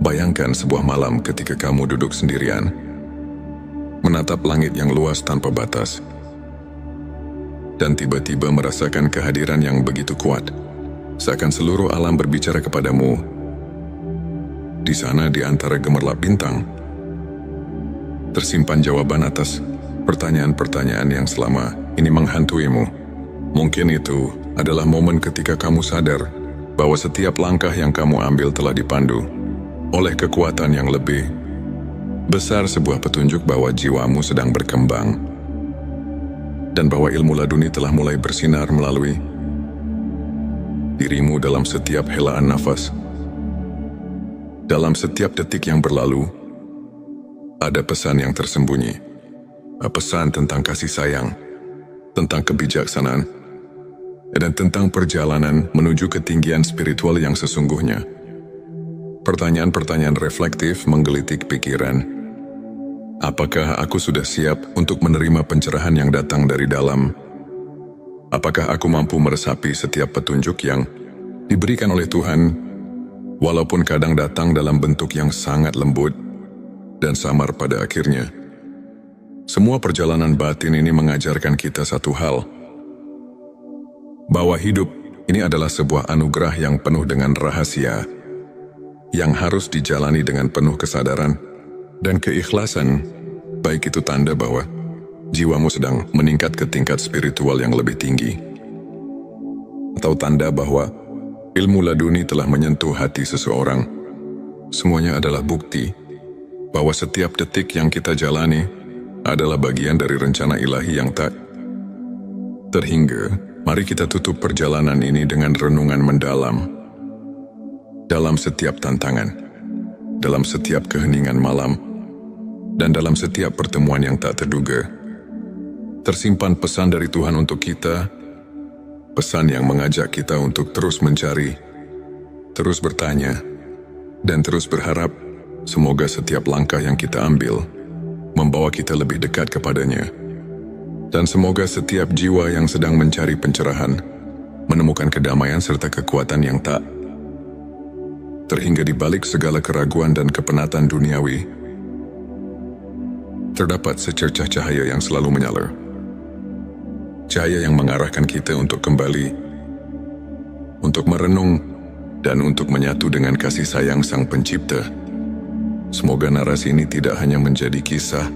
Bayangkan sebuah malam ketika kamu duduk sendirian, menatap langit yang luas tanpa batas, dan tiba-tiba merasakan kehadiran yang begitu kuat, seakan seluruh alam berbicara kepadamu. Di sana, di antara gemerlap bintang, tersimpan jawaban atas pertanyaan-pertanyaan yang selama ini menghantuimu. Mungkin itu adalah momen ketika kamu sadar bahwa setiap langkah yang kamu ambil telah dipandu oleh kekuatan yang lebih besar, sebuah petunjuk bahwa jiwamu sedang berkembang, dan bahwa ilmu laduni telah mulai bersinar melalui dirimu dalam setiap helaan nafas. Dalam setiap detik yang berlalu, ada pesan yang tersembunyi. Pesan tentang kasih sayang, tentang kebijaksanaan, dan tentang perjalanan menuju ketinggian spiritual yang sesungguhnya. Pertanyaan-pertanyaan reflektif menggelitik pikiran. Apakah aku sudah siap untuk menerima pencerahan yang datang dari dalam? Apakah aku mampu meresapi setiap petunjuk yang diberikan oleh Tuhan, walaupun kadang datang dalam bentuk yang sangat lembut dan samar pada akhirnya? Semua perjalanan batin ini mengajarkan kita satu hal, bahwa hidup ini adalah sebuah anugerah yang penuh dengan rahasia, yang harus dijalani dengan penuh kesadaran dan keikhlasan, baik itu tanda bahwa jiwamu sedang meningkat ke tingkat spiritual yang lebih tinggi, atau tanda bahwa ilmu laduni telah menyentuh hati seseorang. Semuanya adalah bukti bahwa setiap detik yang kita jalani adalah bagian dari rencana ilahi yang tak terhingga. Mari kita tutup perjalanan ini dengan renungan mendalam. Dalam setiap tantangan, dalam setiap keheningan malam, dan dalam setiap pertemuan yang tak terduga, tersimpan pesan dari Tuhan untuk kita, pesan yang mengajak kita untuk terus mencari, terus bertanya, dan terus berharap. Semoga setiap langkah yang kita ambil membawa kita lebih dekat kepadanya, dan semoga setiap jiwa yang sedang mencari pencerahan menemukan kedamaian serta kekuatan yang tak terhingga di balik segala keraguan dan kepenatan duniawi. Terdapat secercah cahaya yang selalu menyala, cahaya yang mengarahkan kita untuk kembali untuk merenung, dan untuk menyatu dengan kasih sayang Sang Pencipta. Semoga narasi ini tidak hanya menjadi kisah,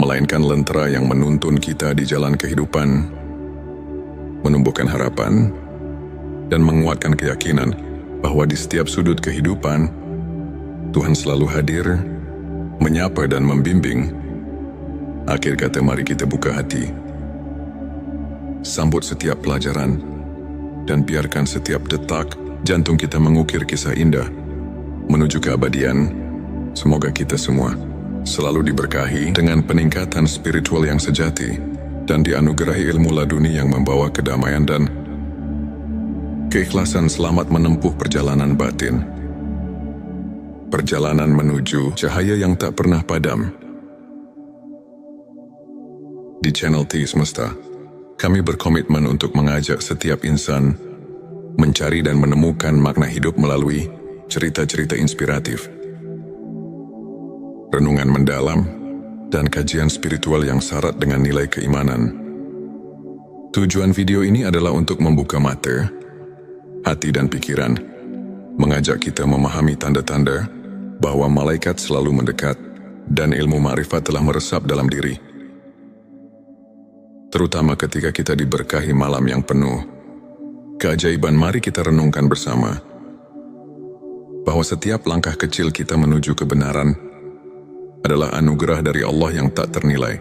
melainkan lentera yang menuntun kita di jalan kehidupan, menumbuhkan harapan, dan menguatkan keyakinan bahwa di setiap sudut kehidupan, Tuhan selalu hadir, menyapa dan membimbing. Akhir kata, mari kita buka hati, sambut setiap pelajaran, dan biarkan setiap detak jantung kita mengukir kisah indah menuju keabadian. Semoga kita semua selalu diberkahi dengan peningkatan spiritual yang sejati dan dianugerahi ilmu laduni yang membawa kedamaian dan keikhlasan selamat menempuh perjalanan batin. Perjalanan menuju cahaya yang tak pernah padam. Di channel T Semesta, kami berkomitmen untuk mengajak setiap insan mencari dan menemukan makna hidup melalui cerita-cerita inspiratif, renungan mendalam, dan kajian spiritual yang syarat dengan nilai keimanan. Tujuan video ini adalah untuk membuka mata, hati dan pikiran, mengajak kita memahami tanda-tanda bahwa malaikat selalu mendekat dan ilmu ma'rifat telah meresap dalam diri. Terutama ketika kita diberkahi malam yang penuh keajaiban, mari kita renungkan bersama bahwa setiap langkah kecil kita menuju kebenaran adalah anugerah dari Allah yang tak ternilai.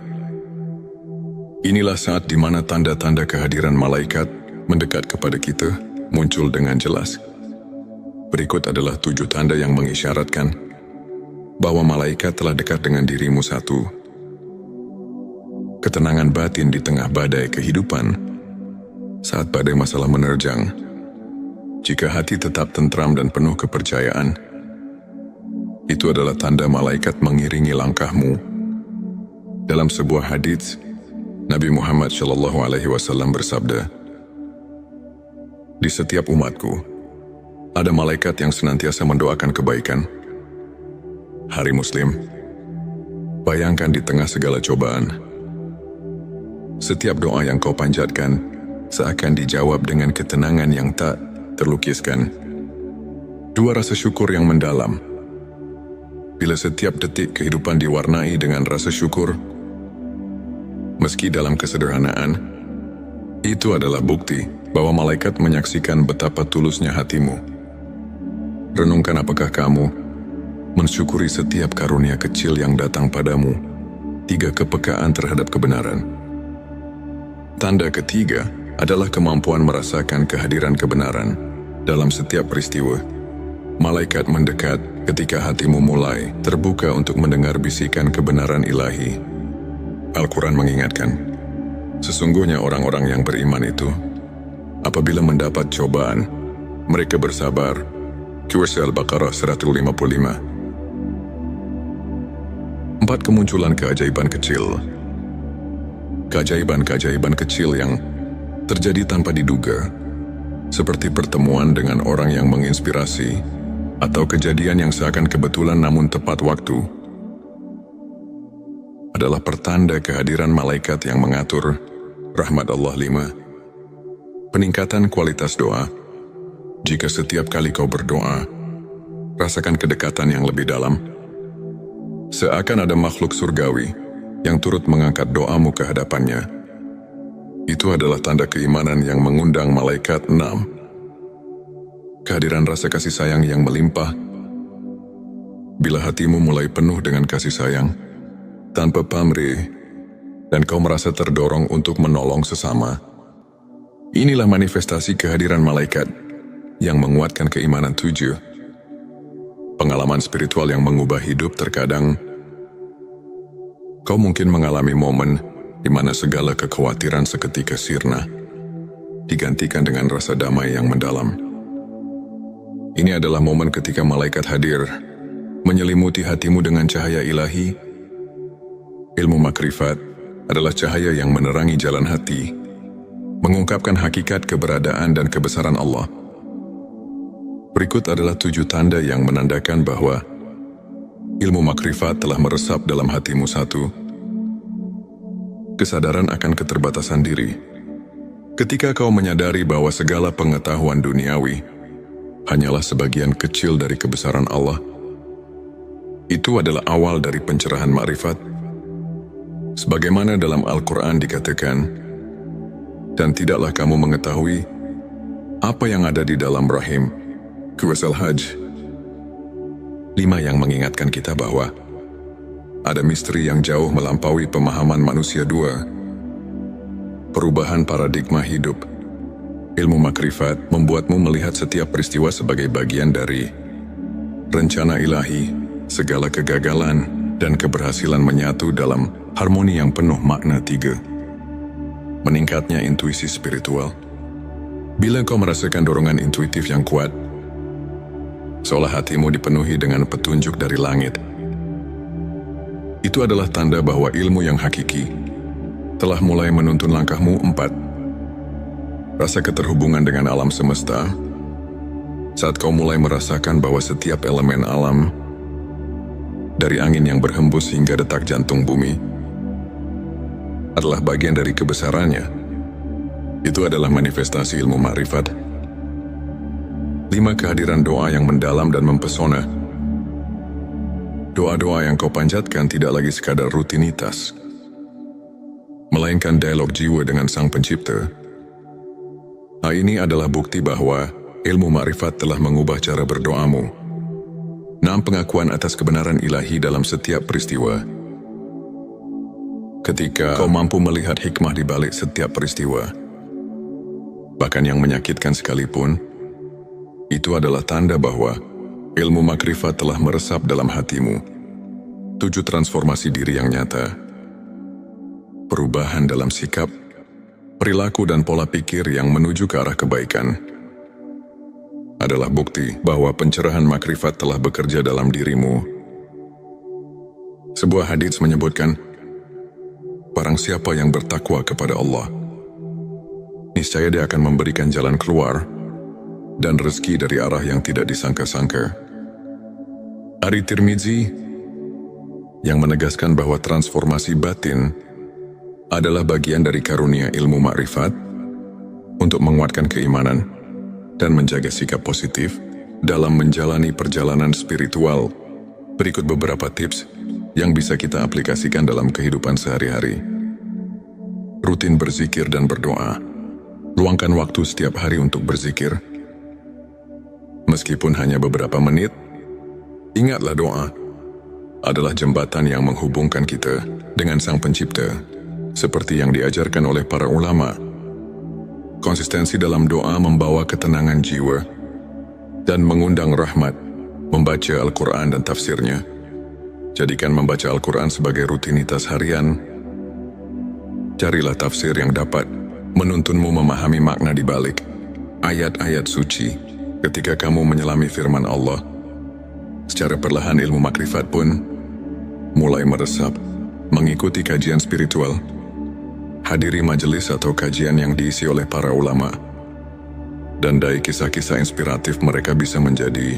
Inilah saat di mana tanda-tanda kehadiran malaikat mendekat kepada kita muncul dengan jelas. Berikut adalah 7 tanda yang mengisyaratkan bahwa malaikat telah dekat dengan dirimu. 1. Ketenangan batin di tengah badai kehidupan. Saat badai masalah menerjang, jika hati tetap tentram dan penuh kepercayaan, itu adalah tanda malaikat mengiringi langkahmu. Dalam sebuah hadits, Nabi Muhammad SAW bersabda, "Di setiap umatku, ada malaikat yang senantiasa mendoakan kebaikan." Hari Muslim, bayangkan di tengah segala cobaan, setiap doa yang kau panjatkan seakan dijawab dengan ketenangan yang tak terlukiskan. 2. Rasa syukur yang mendalam. Bila setiap detik kehidupan diwarnai dengan rasa syukur, meski dalam kesederhanaan, itu adalah bukti bahwa malaikat menyaksikan betapa tulusnya hatimu. Renungkan, apakah kamu mensyukuri setiap karunia kecil yang datang padamu? 3. Kepekaan terhadap kebenaran. Tanda ketiga adalah kemampuan merasakan kehadiran kebenaran dalam setiap peristiwa. Malaikat mendekat ketika hatimu mulai terbuka untuk mendengar bisikan kebenaran ilahi. Al-Quran mengingatkan, sesungguhnya orang-orang yang beriman itu, apabila mendapat cobaan, mereka bersabar. Surah Al-Baqarah 155. 4. Kemunculan keajaiban kecil. Keajaiban-keajaiban kecil yang terjadi tanpa diduga, seperti pertemuan dengan orang yang menginspirasi, atau kejadian yang seakan kebetulan namun tepat waktu, adalah pertanda kehadiran malaikat yang mengatur rahmat Allah. 5. Peningkatan kualitas doa. Jika setiap kali kau berdoa, rasakan kedekatan yang lebih dalam, seakan ada makhluk surgawi yang turut mengangkat doamu ke hadapannya. Itu adalah tanda keimanan yang mengundang malaikat. 6. Kehadiran rasa kasih sayang yang melimpah. Bila hatimu mulai penuh dengan kasih sayang, tanpa pamrih, dan kau merasa terdorong untuk menolong sesama, inilah manifestasi kehadiran malaikat yang menguatkan keimanan. 7. Pengalaman spiritual yang mengubah hidup. Terkadang, kau mungkin mengalami momen di mana segala kekhawatiran seketika sirna, digantikan dengan rasa damai yang mendalam. Ini adalah momen ketika malaikat hadir, menyelimuti hatimu dengan cahaya ilahi. Ilmu makrifat adalah cahaya yang menerangi jalan hati, mengungkapkan hakikat keberadaan dan kebesaran Allah. Berikut adalah 7 tanda yang menandakan bahwa ilmu makrifat telah meresap dalam hatimu. 1. Kesadaran akan keterbatasan diri. Ketika kau menyadari bahwa segala pengetahuan duniawi hanyalah sebagian kecil dari kebesaran Allah, itu adalah awal dari pencerahan makrifat. Sebagaimana dalam Al-Quran dikatakan, dan tidaklah kamu mengetahui apa yang ada di dalam rahim. Surah Al-Hajj 5 yang mengingatkan kita bahwa ada misteri yang jauh melampaui pemahaman manusia. 2. Perubahan paradigma hidup. Ilmu makrifat membuatmu melihat setiap peristiwa sebagai bagian dari rencana ilahi. Segala kegagalan dan keberhasilan menyatu dalam harmoni yang penuh makna. 3. Meningkatnya intuisi spiritual. Bila kau merasakan dorongan intuitif yang kuat, seolah hatimu dipenuhi dengan petunjuk dari langit, itu adalah tanda bahwa ilmu yang hakiki telah mulai menuntun langkahmu. 4. Rasa keterhubungan dengan alam semesta. Saat kau mulai merasakan bahwa setiap elemen alam, dari angin yang berhembus hingga detak jantung bumi, adalah bagian dari kebesarannya, itu adalah manifestasi ilmu makrifat. 5. Kehadiran doa yang mendalam dan mempesona. Doa-doa yang kau panjatkan tidak lagi sekadar rutinitas, melainkan dialog jiwa dengan Sang Pencipta. Hal ini adalah bukti bahwa ilmu makrifat telah mengubah cara berdoamu. 6. Pengakuan atas kebenaran ilahi dalam setiap peristiwa. Ketika kau mampu melihat hikmah di balik setiap peristiwa, bahkan yang menyakitkan sekalipun, itu adalah tanda bahwa ilmu makrifat telah meresap dalam hatimu. 7. Transformasi diri yang nyata. Perubahan dalam sikap, perilaku dan pola pikir yang menuju ke arah kebaikan adalah bukti bahwa pencerahan makrifat telah bekerja dalam dirimu. Sebuah hadits menyebutkan, barang siapa yang bertakwa kepada Allah, niscaya dia akan memberikan jalan keluar dan rezeki dari arah yang tidak disangka-sangka. Ari Tirmizi yang menegaskan bahwa transformasi batin adalah bagian dari karunia ilmu makrifat untuk menguatkan keimanan dan menjaga sikap positif dalam menjalani perjalanan spiritual. Berikut beberapa tips yang bisa kita aplikasikan dalam kehidupan sehari-hari. Rutin berzikir dan berdoa. Luangkan waktu setiap hari untuk berzikir. Meskipun hanya beberapa menit, ingatlah doa adalah jembatan yang menghubungkan kita dengan Sang Pencipta, seperti yang diajarkan oleh para ulama. Konsistensi dalam doa membawa ketenangan jiwa dan mengundang rahmat. Membaca Al-Quran dan tafsirnya. Jadikan membaca Al-Quran sebagai rutinitas harian. Carilah tafsir yang dapat menuntunmu memahami makna di balik ayat-ayat suci. Ketika kamu menyelami firman Allah, secara perlahan ilmu makrifat pun mulai meresap. Mengikuti kajian spiritual. Hadiri majelis atau kajian yang diisi oleh para ulama. Dan dari kisah-kisah inspiratif mereka bisa menjadi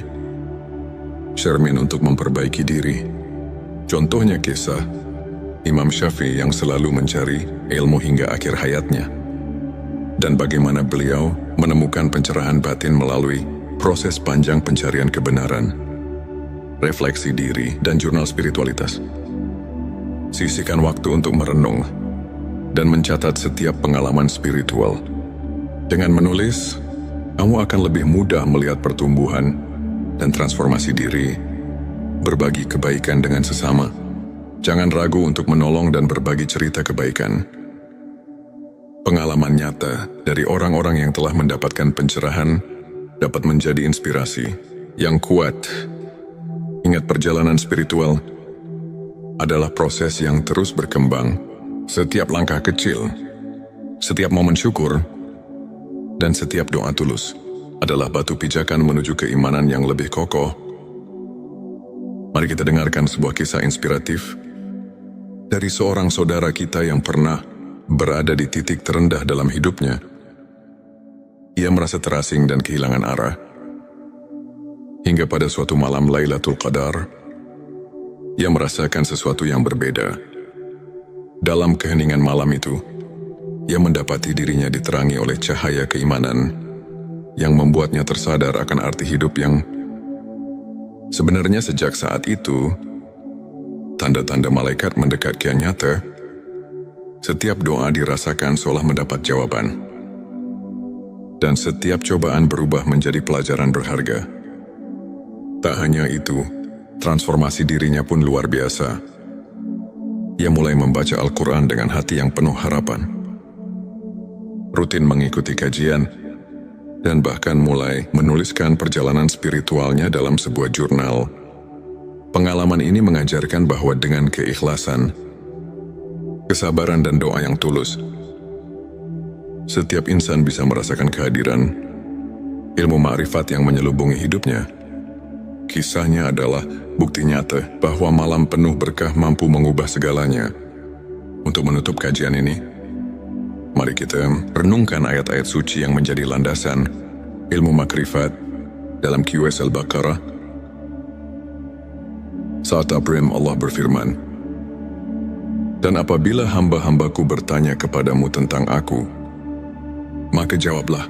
cermin untuk memperbaiki diri. Contohnya kisah Imam Syafi'i yang selalu mencari ilmu hingga akhir hayatnya. Dan bagaimana beliau menemukan pencerahan batin melalui proses panjang pencarian kebenaran, refleksi diri, dan jurnal spiritualitas. Sisihkan waktu untuk merenung dan mencatat setiap pengalaman spiritual. Dengan menulis, kamu akan lebih mudah melihat pertumbuhan dan transformasi diri. Berbagi kebaikan dengan sesama. Jangan ragu untuk menolong dan berbagi cerita kebaikan. Pengalaman nyata dari orang-orang yang telah mendapatkan pencerahan dapat menjadi inspirasi yang kuat. Ingat, perjalanan spiritual adalah proses yang terus berkembang. Setiap langkah kecil, setiap momen syukur, dan setiap doa tulus adalah batu pijakan menuju keimanan yang lebih kokoh. Mari kita dengarkan sebuah kisah inspiratif dari seorang saudara kita yang pernah berada di titik terendah dalam hidupnya. Ia merasa terasing dan kehilangan arah. Hingga pada suatu malam Lailatul Qadar, ia merasakan sesuatu yang berbeda. Dalam keheningan malam itu, ia mendapati dirinya diterangi oleh cahaya keimanan yang membuatnya tersadar akan arti hidup yang sebenarnya sejak saat itu, tanda-tanda malaikat mendekat kian nyata. Setiap doa dirasakan seolah mendapat jawaban. Dan setiap cobaan berubah menjadi pelajaran berharga. Tak hanya itu, transformasi dirinya pun luar biasa. Ia mulai membaca Al-Quran dengan hati yang penuh harapan. Rutin mengikuti kajian, dan bahkan mulai menuliskan perjalanan spiritualnya dalam sebuah jurnal. Pengalaman ini mengajarkan bahwa dengan keikhlasan, kesabaran dan doa yang tulus, setiap insan bisa merasakan kehadiran ilmu ma'rifat yang menyelubungi hidupnya. Kisahnya adalah bukti nyata bahwa malam penuh berkah mampu mengubah segalanya. Untuk menutup kajian ini, mari kita renungkan ayat-ayat suci yang menjadi landasan ilmu makrifat dalam QS Al-Baqarah. Saat Abrim Allah berfirman, "Dan apabila hamba-hambaku bertanya kepadamu tentang aku, maka jawablah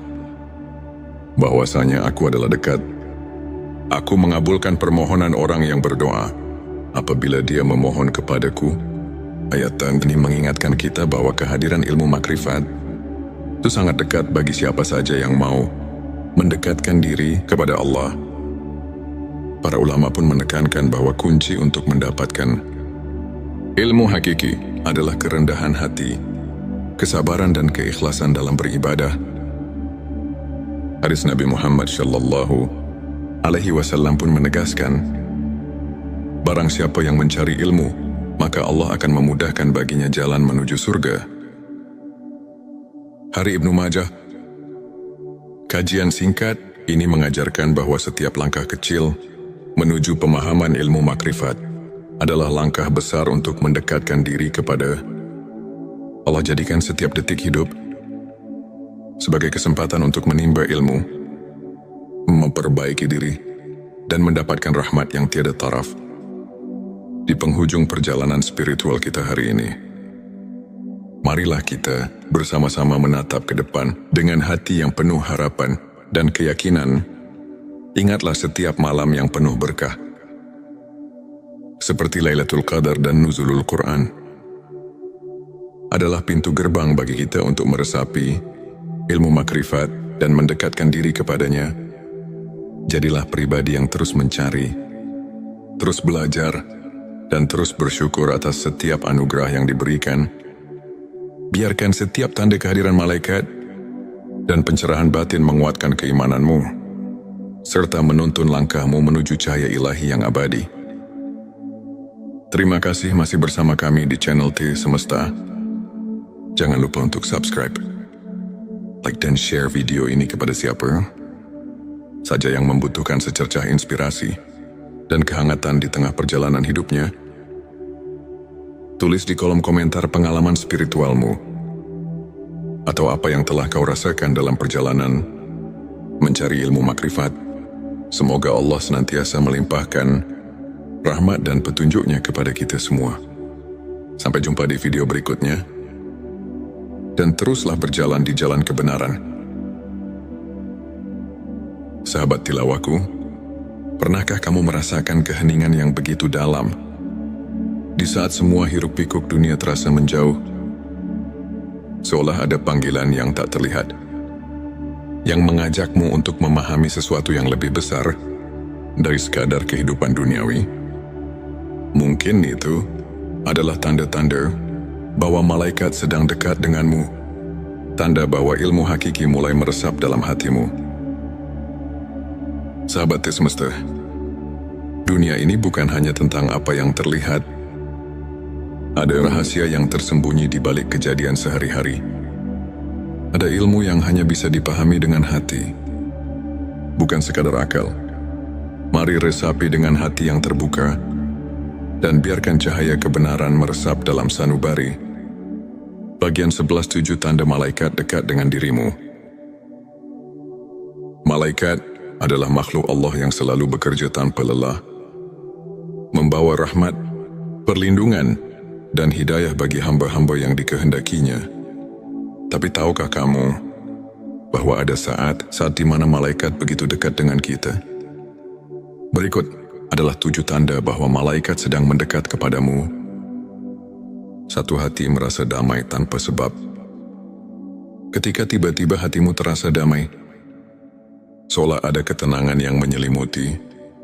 bahwasanya aku adalah dekat. Aku mengabulkan permohonan orang yang berdoa apabila dia memohon kepadaku." Ayat ini mengingatkan kita bahwa kehadiran ilmu makrifat itu sangat dekat bagi siapa saja yang mau mendekatkan diri kepada Allah. Para ulama pun menekankan bahwa kunci untuk mendapatkan ilmu hakiki adalah kerendahan hati, kesabaran dan keikhlasan dalam beribadah. Hadis Nabi Muhammad SAW pun menegaskan, barang siapa yang mencari ilmu, maka Allah akan memudahkan baginya jalan menuju surga. Hari Ibnu Majah. Kajian singkat ini mengajarkan bahwa setiap langkah kecil menuju pemahaman ilmu makrifat adalah langkah besar untuk mendekatkan diri kepada Allah. Jadikan setiap detik hidup sebagai kesempatan untuk menimba ilmu, memperbaiki diri, dan mendapatkan rahmat yang tiada taraf. Di penghujung perjalanan spiritual kita hari ini, marilah kita bersama-sama menatap ke depan dengan hati yang penuh harapan dan keyakinan. Ingatlah setiap malam yang penuh berkah, seperti Lailatul Qadar dan Nuzulul Quran, adalah pintu gerbang bagi kita untuk meresapi ilmu makrifat dan mendekatkan diri kepadanya. Jadilah pribadi yang terus mencari, terus belajar, dan terus bersyukur atas setiap anugerah yang diberikan. Biarkan setiap tanda kehadiran malaikat dan pencerahan batin menguatkan keimananmu, serta menuntun langkahmu menuju cahaya ilahi yang abadi. Terima kasih masih bersama kami di channel T Semesta. Jangan lupa untuk subscribe, like dan share video ini kepada siapa saja yang membutuhkan secercah inspirasi dan kehangatan di tengah perjalanan hidupnya. Tulis di kolom komentar pengalaman spiritualmu atau apa yang telah kau rasakan dalam perjalanan mencari ilmu makrifat. Semoga Allah senantiasa melimpahkan rahmat dan petunjuknya kepada kita semua. Sampai jumpa di video berikutnya, dan teruslah berjalan di jalan kebenaran. Sahabat tilawaku, pernahkah kamu merasakan keheningan yang begitu dalam di saat semua hiruk pikuk dunia terasa menjauh? Seolah ada panggilan yang tak terlihat yang mengajakmu untuk memahami sesuatu yang lebih besar dari sekadar kehidupan duniawi. Mungkin itu adalah tanda-tanda bahwa malaikat sedang dekat denganmu, tanda bahwa ilmu hakiki mulai meresap dalam hatimu. Sahabat Semesta, dunia ini bukan hanya tentang apa yang terlihat. Ada rahasia yang tersembunyi di balik kejadian sehari-hari. Ada ilmu yang hanya bisa dipahami dengan hati, bukan sekadar akal. Mari resapi dengan hati yang terbuka, dan biarkan cahaya kebenaran meresap dalam sanubari. Bagian 11.7 tanda malaikat dekat dengan dirimu. Malaikat adalah makhluk Allah yang selalu bekerja tanpa lelah, membawa rahmat, perlindungan, dan hidayah bagi hamba-hamba yang dikehendakinya. Tapi tahukah kamu bahwa ada saat di mana malaikat begitu dekat dengan kita? Berikut adalah 7 tanda bahwa malaikat sedang mendekat kepadamu. 1. Hati merasa damai tanpa sebab. Ketika tiba-tiba hatimu terasa damai, seolah ada ketenangan yang menyelimuti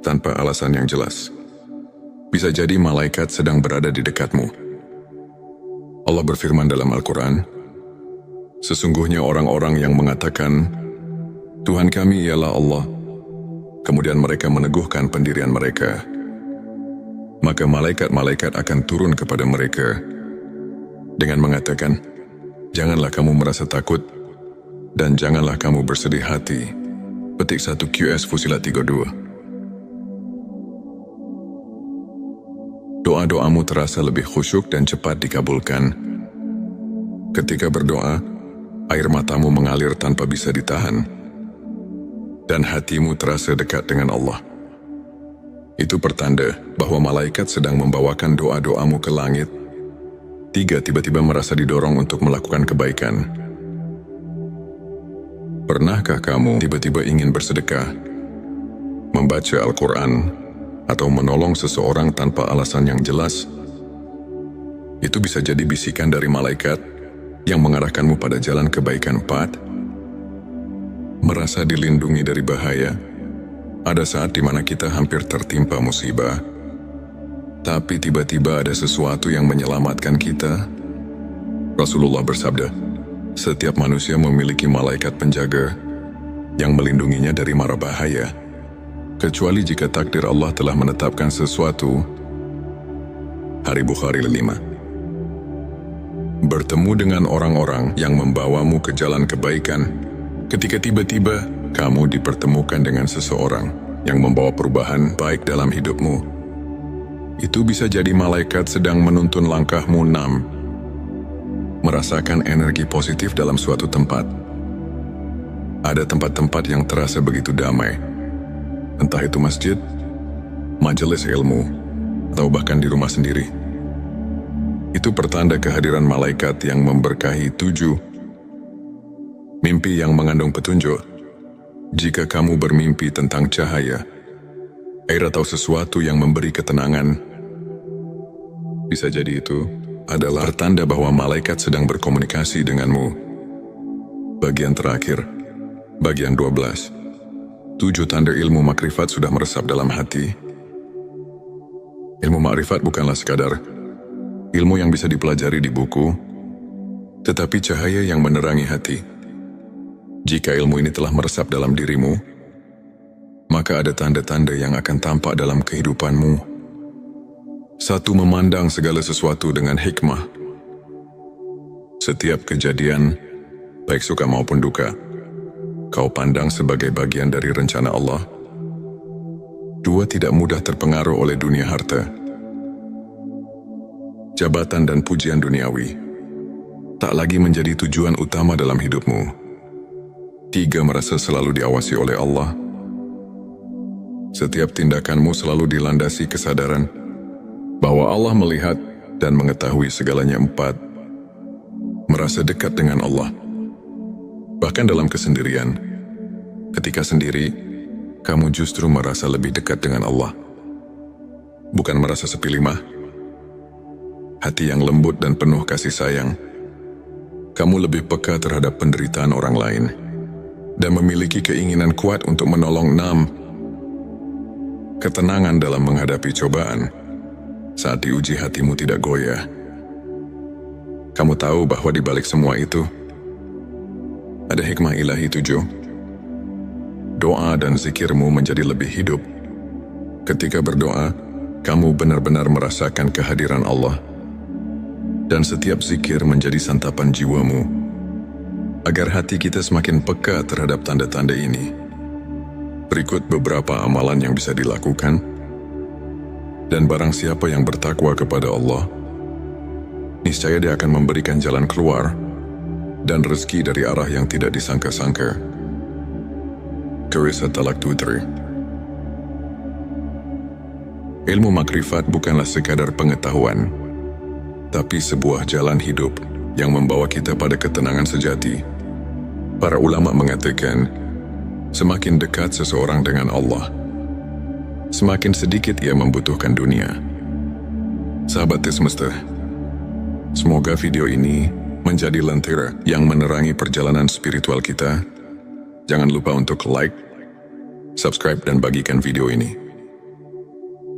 tanpa alasan yang jelas. Bisa jadi malaikat sedang berada di dekatmu. Allah berfirman dalam Al-Quran, sesungguhnya orang-orang yang mengatakan, Tuhan kami ialah Allah, kemudian mereka meneguhkan pendirian mereka, maka malaikat-malaikat akan turun kepada mereka dengan mengatakan, janganlah kamu merasa takut dan janganlah kamu bersedih hati. Petik 1 QS Fusilat 32. Doa-doamu terasa lebih khusyuk dan cepat dikabulkan. Ketika berdoa, air matamu mengalir tanpa bisa ditahan, dan hatimu terasa dekat dengan Allah. Itu pertanda bahwa malaikat sedang membawakan doa-doamu ke langit. 3. Tiba-tiba merasa didorong untuk melakukan kebaikan. Pernahkah kamu tiba-tiba ingin bersedekah, membaca Al-Quran, atau menolong seseorang tanpa alasan yang jelas? Itu bisa jadi bisikan dari malaikat yang mengarahkanmu pada jalan kebaikan. 4. Merasa dilindungi dari bahaya. Ada saat di mana kita hampir tertimpa musibah, tapi tiba-tiba ada sesuatu yang menyelamatkan kita. Rasulullah bersabda, setiap manusia memiliki malaikat penjaga yang melindunginya dari mara bahaya, kecuali jika takdir Allah telah menetapkan sesuatu. Hari Bukhari 5. Bertemu dengan orang-orang yang membawamu ke jalan kebaikan. Ketika tiba-tiba kamu dipertemukan dengan seseorang yang membawa perubahan baik dalam hidupmu, itu bisa jadi malaikat sedang menuntun langkahmu. 6. Merasakan energi positif dalam suatu tempat. Ada tempat-tempat yang terasa begitu damai, entah itu masjid, majelis ilmu, atau bahkan di rumah sendiri. Itu pertanda kehadiran malaikat yang memberkahi. 7. Mimpi yang mengandung petunjuk. Jika kamu bermimpi tentang cahaya, air atau sesuatu yang memberi ketenangan, bisa jadi itu adalah pertanda bahwa malaikat sedang berkomunikasi denganmu. Bagian terakhir, bagian 12. 7 tanda ilmu makrifat sudah meresap dalam hati. Ilmu makrifat bukanlah sekadar ilmu yang bisa dipelajari di buku, tetapi cahaya yang menerangi hati. Jika ilmu ini telah meresap dalam dirimu, maka ada tanda-tanda yang akan tampak dalam kehidupanmu. 1. Memandang segala sesuatu dengan hikmah. Setiap kejadian, baik suka maupun duka, kau pandang sebagai bagian dari rencana Allah. 2. Tidak mudah terpengaruh oleh dunia harta, jabatan dan pujian duniawi tak lagi menjadi tujuan utama dalam hidupmu. 3. Merasa selalu diawasi oleh Allah. Setiap tindakanmu selalu dilandasi kesadaran bahwa Allah melihat dan mengetahui segalanya. 4. Merasa dekat dengan Allah, bahkan dalam kesendirian. Ketika sendiri, kamu justru merasa lebih dekat dengan Allah. Bukan merasa sepi. 5. Hati yang lembut dan penuh kasih sayang. Kamu lebih peka terhadap penderitaan orang lain dan memiliki keinginan kuat untuk menolong. 6. Ketenangan dalam menghadapi cobaan. Saat diuji, hatimu tidak goyah. Kamu tahu bahwa di balik semua itu ada hikmah ilahi. 7. Doa dan zikirmu menjadi lebih hidup. Ketika berdoa, kamu benar-benar merasakan kehadiran Allah, dan setiap zikir menjadi santapan jiwamu. Agar hati kita semakin peka terhadap tanda-tanda ini, berikut beberapa amalan yang bisa dilakukan. Dan barang siapa yang bertakwa kepada Allah, niscaya Dia akan memberikan jalan keluar dan rezeki dari arah yang tidak disangka-sangka. Qur'an Talaq 23. Ilmu makrifat bukanlah sekadar pengetahuan, tapi sebuah jalan hidup yang membawa kita pada ketenangan sejati. Para ulama mengatakan, semakin dekat seseorang dengan Allah, semakin sedikit ia membutuhkan dunia. Sahabat semesta, semoga video ini menjadi lentera yang menerangi perjalanan spiritual kita. Jangan lupa untuk like, subscribe, dan bagikan video ini,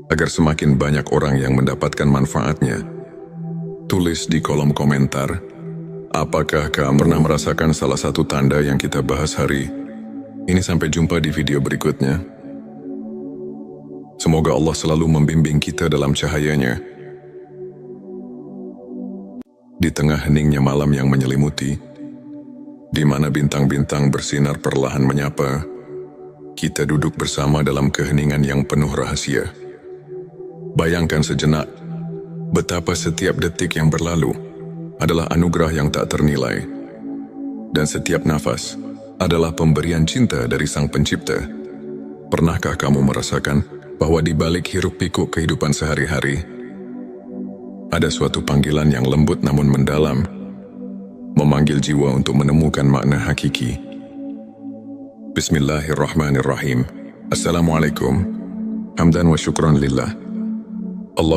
agar semakin banyak orang yang mendapatkan manfaatnya. Tulis di kolom komentar, apakah kamu pernah merasakan salah satu tanda yang kita bahas hari ini? Sampai jumpa di video berikutnya. Semoga Allah selalu membimbing kita dalam cahayanya. Di tengah heningnya malam yang menyelimuti, di mana bintang-bintang bersinar perlahan menyapa, kita duduk bersama dalam keheningan yang penuh rahasia. Bayangkan sejenak, betapa setiap detik yang berlalu adalah anugerah yang tak ternilai, dan setiap nafas adalah pemberian cinta dari Sang Pencipta. Pernahkah kamu merasakan bahwa di balik hiruk-pikuk kehidupan sehari-hari, ada suatu panggilan yang lembut namun mendalam, memanggil jiwa untuk menemukan makna hakiki? Bismillahirrahmanirrahim. Assalamualaikum. Hamdan wa syukran lillah. Allah